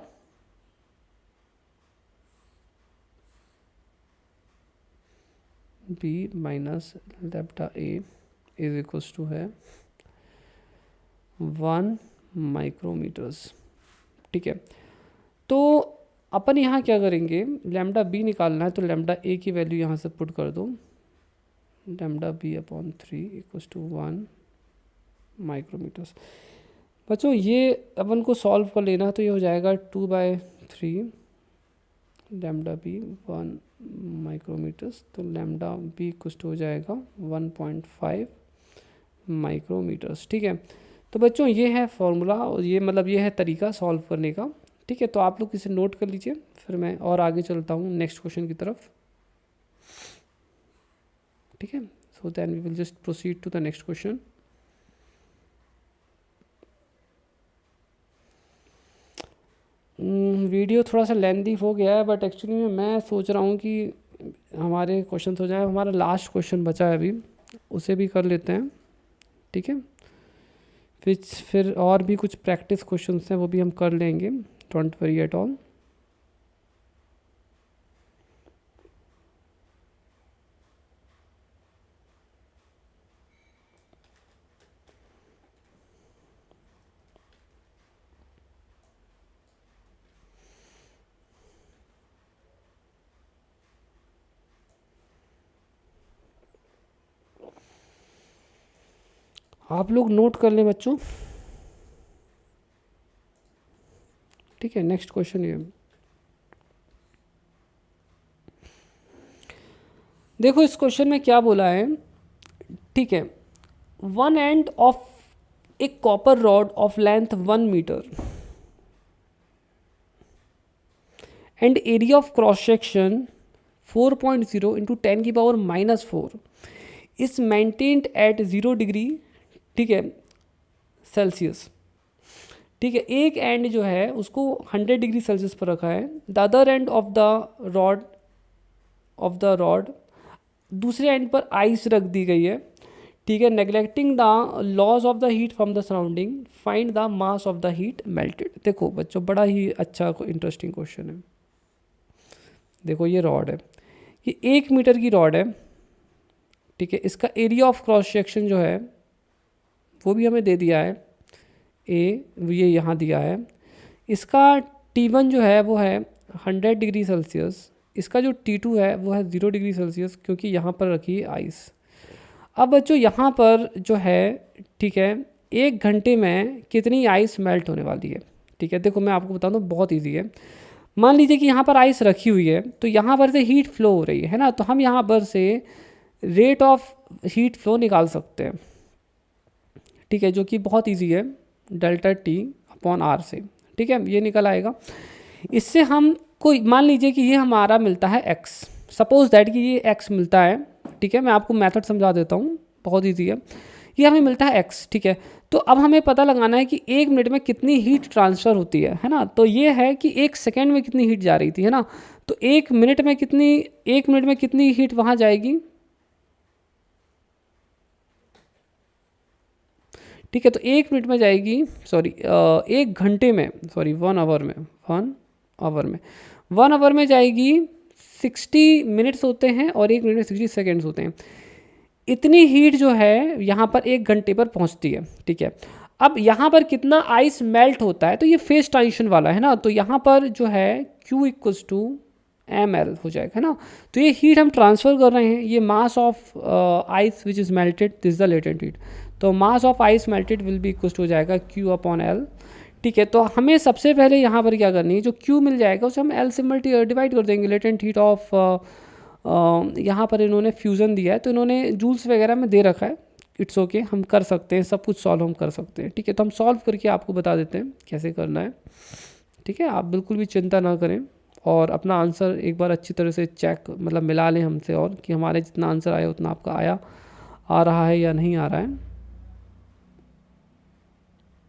B minus lambda A is equal to है 1 माइक्रोमीटर्स, ठीक है। तो अपन यहाँ क्या करेंगे, लैम्डा बी निकालना है, तो लैम्डा ए की वैल्यू यहाँ से पुट कर दो, lambda B upon 3 equal to 1 micrometres. बच्चों ये अपन को सॉल्व कर लेना है, तो ये हो जाएगा 2/3 लैम्डा बी 1 माइक्रोमीटर्स, तो लैम्डा बी कुछ हो जाएगा 1.5 माइक्रोमीटर्स, ठीक है। तो बच्चों ये है फॉर्मूला, और ये मतलब ये है तरीका सॉल्व करने का, ठीक है। तो आप लोग इसे नोट कर लीजिए, फिर मैं और आगे चलता हूँ नेक्स्ट क्वेश्चन की तरफ, ठीक है। So then we will just proceed to the next question. Video थोड़ा सा लेंदी हो गया है, बट एक्चुअली में मैं सोच रहा हूँ कि हमारे क्वेश्चन हो जाए, हमारा लास्ट क्वेश्चन बचा है अभी, उसे भी कर लेते हैं, ठीक है। फिर और भी कुछ प्रैक्टिस क्वेश्चंस हैं, वो भी हम कर लेंगे, डोंट वरी एट ऑल। आप लोग नोट कर लें बच्चों, ठीक है। नेक्स्ट क्वेश्चन ये देखो, इस क्वेश्चन में क्या बोला है, ठीक है, one end of a copper rod of length 1 metre and area of cross section 4.0 into 10⁻⁻4 is maintained at 0 degree, ठीक है, सेल्सियस, ठीक है। एक एंड जो है उसको 100 डिग्री सेल्सियस पर रखा है, the other end of the rod दूसरे एंड पर आइस रख दी गई है, ठीक है। Neglecting the loss of the heat from the surrounding, find the mass of the heat melted. देखो बच्चों, बड़ा ही अच्छा इंटरेस्टिंग क्वेश्चन है। देखो ये रॉड है, ये 1 मीटर की रॉड है, ठीक है। इसका एरिया ऑफ क्रॉस सेक्शन जो है वो भी हमें दे दिया है, ये यहाँ दिया है। इसका T1 जो है वो है 100 डिग्री सेल्सियस, इसका जो T2 है वो है 0 डिग्री सेल्सियस, क्योंकि यहाँ पर रखी है आइस। अब बच्चों यहाँ पर जो है, ठीक है, 1 घंटे में कितनी आइस मेल्ट होने वाली है। ठीक है, देखो मैं आपको बता दूँ, बहुत ईजी है। मान लीजिए कि यहाँ पर आइस रखी हुई है, तो यहाँ पर से हीट फ्लो हो रही है ना, तो हम यहाँ पर से रेट ऑफ हीट फ्लो निकाल सकते हैं। ठीक है, जो कि बहुत इजी है, डेल्टा टी अपॉन आर से। ठीक है, ये निकल आएगा। इससे हम कोई मान लीजिए कि ये हमारा मिलता है x, सपोज दैट कि ये x मिलता है। ठीक है, मैं आपको मेथड समझा देता हूँ, बहुत इजी है। ये हमें मिलता है x। ठीक है, तो अब हमें पता लगाना है कि 1 मिनट में कितनी हीट ट्रांसफ़र होती है ना। तो ये है कि 1 सेकेंड में कितनी हीट जा रही थी, है ना। तो 1 मिनट में कितनी हीट वहाँ जाएगी। ठीक है, तो 1 मिनट में जाएगी, सॉरी 1 घंटे में, सॉरी 1 आवर में, 1 आवर में जाएगी 60 मिनट्स होते हैं और 1 मिनट में 60 सेकेंड्स होते हैं। इतनी हीट जो है यहाँ पर 1 घंटे पर पहुँचती है। ठीक है, अब यहाँ पर कितना आइस मेल्ट होता है, तो ये फेस ट्रांजिशन वाला है ना, तो यहाँ पर जो है Q इक्वल्स टू ml हो जाएगा, है ना। तो ये हीट हम ट्रांसफ़र कर रहे हैं, ये mass of ice which is melted, this is the latent heat. तो mass of ice melted will be equals to हो जाएगा Q अपॉन L। ठीक है, तो हमें सबसे पहले यहाँ पर क्या करनी है, जो Q मिल जाएगा उसे हम L से डिवाइड कर देंगे। लेटेंट हीट ऑफ यहाँ पर इन्होंने फ्यूज़न दिया है, तो इन्होंने जूल्स वगैरह में दे रखा है। इट्स ओके, हम कर सकते हैं, सब कुछ सॉल्व हम कर सकते हैं। ठीक है, तो हम सॉल्व करके आपको बता देते हैं कैसे करना है। ठीक है, आप बिल्कुल भी चिंता ना करें और अपना आंसर एक बार अच्छी तरह से चेक, मतलब मिला लें हमसे, और कि हमारे जितना आंसर आया उतना आपका आ रहा है या नहीं आ रहा है।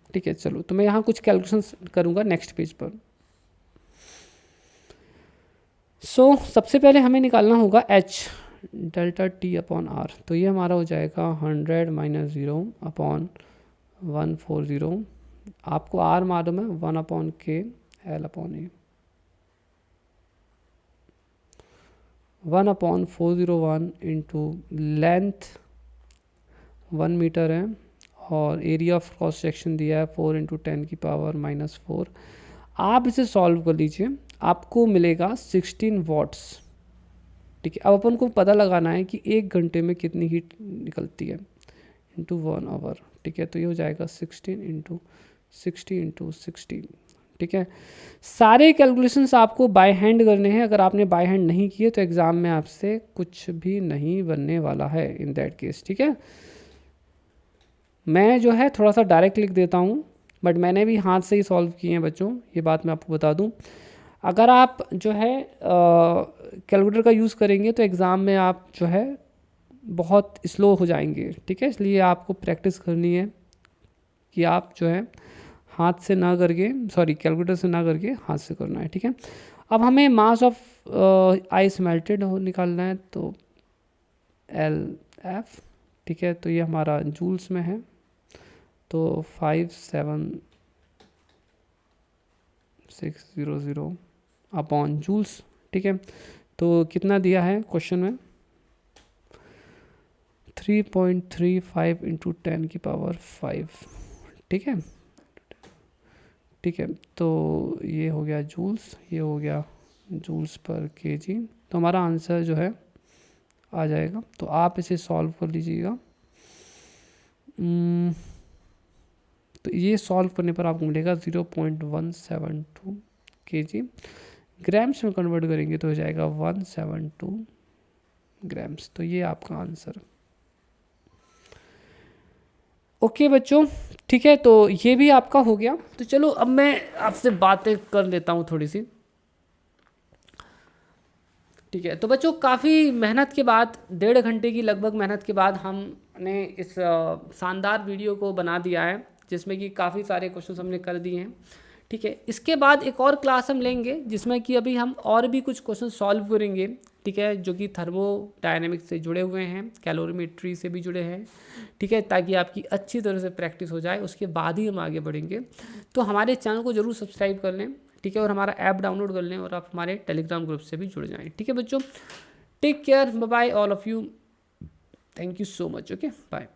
ठीक है, चलो, तो मैं यहाँ कुछ कैलकुलेशंस करूँगा नेक्स्ट पेज पर। सबसे पहले हमें निकालना होगा H, delta T upon R. तो ये हमारा हो जाएगा 100 माइनस 0 अपॉन 140। आपको R मालूम है, 1 अपॉन के L अपॉन ए। 1 अपॉन 401 इंटू लेंथ 1 मीटर है, और एरिया ऑफ क्रॉस सेक्शन दिया है 4 इंटू 10 की पावर -4। आप इसे सॉल्व कर लीजिए, आपको मिलेगा 16 वाट्स। ठीक है, अब अपन को पता लगाना है कि 1 घंटे में कितनी हीट निकलती है इंटू 1 आवर। ठीक है, तो ये हो जाएगा 16 इंटू 60। ठीक है, सारे कैलकुलेशंस आपको बाय हैंड करने हैं। अगर आपने बाय हैंड नहीं किए तो एग्ज़ाम में आपसे कुछ भी नहीं बनने वाला है इन दैट केस। ठीक है, मैं जो है थोड़ा सा डायरेक्ट लिख देता हूँ, बट मैंने भी हाथ से ही सॉल्व किए हैं बच्चों, ये बात मैं आपको बता दूँ। अगर आप जो है कैलकुलेटर का यूज़ करेंगे तो एग्ज़ाम में आप जो है बहुत स्लो हो जाएंगे। ठीक है, इसलिए आपको प्रैक्टिस करनी है कि आप जो है हाथ से ना करके, सॉरी कैलकुलेटर से ना करके हाथ से करना है। ठीक है, अब हमें मास ऑफ आइस मेल्टेड निकालना है, तो LF। ठीक है, तो ये हमारा जूल्स में है, तो 57600 अपॉन जूल्स। ठीक है, तो कितना दिया है क्वेश्चन में, 3.35 इंटू 10 की पावर 5। ठीक है, ठीक है, तो ये हो गया जूल्स, ये हो गया जूल्स पर केजी। तो हमारा आंसर जो है आ जाएगा, तो आप इसे सॉल्व कर लीजिएगा। तो ये सॉल्व करने पर आपको मिलेगा 0.172 kg। ग्राम्स में कन्वर्ट करेंगे तो हो जाएगा 172 ग्राम्स। तो ये आपका आंसर। ओके बच्चों, ठीक है, तो ये भी आपका हो गया। तो चलो अब मैं आपसे बातें कर लेता हूँ थोड़ी सी। ठीक है, तो बच्चों काफ़ी मेहनत के बाद, 1.5 घंटे की लगभग मेहनत के बाद हमने इस शानदार वीडियो को बना दिया है, जिसमें कि काफ़ी सारे क्वेश्चन हमने कर दिए हैं। ठीक है, इसके बाद एक और क्लास हम लेंगे जिसमें कि अभी हम और भी कुछ क्वेश्चन सॉल्व करेंगे। ठीक है, जो कि थर्मोडायनेमिक्स से जुड़े हुए हैं, कैलोरीमेट्री से भी जुड़े हैं। ठीक है, ताकि आपकी अच्छी तरह से प्रैक्टिस हो जाए, उसके बाद ही हम आगे बढ़ेंगे। तो हमारे चैनल को ज़रूर सब्सक्राइब कर लें। ठीक है, और हमारा ऐप डाउनलोड कर लें, और आप हमारे टेलीग्राम ग्रुप से भी जुड़ जाएं। ठीक है बच्चों, take care, bye bye all of you, thank you so much. Okay, bye.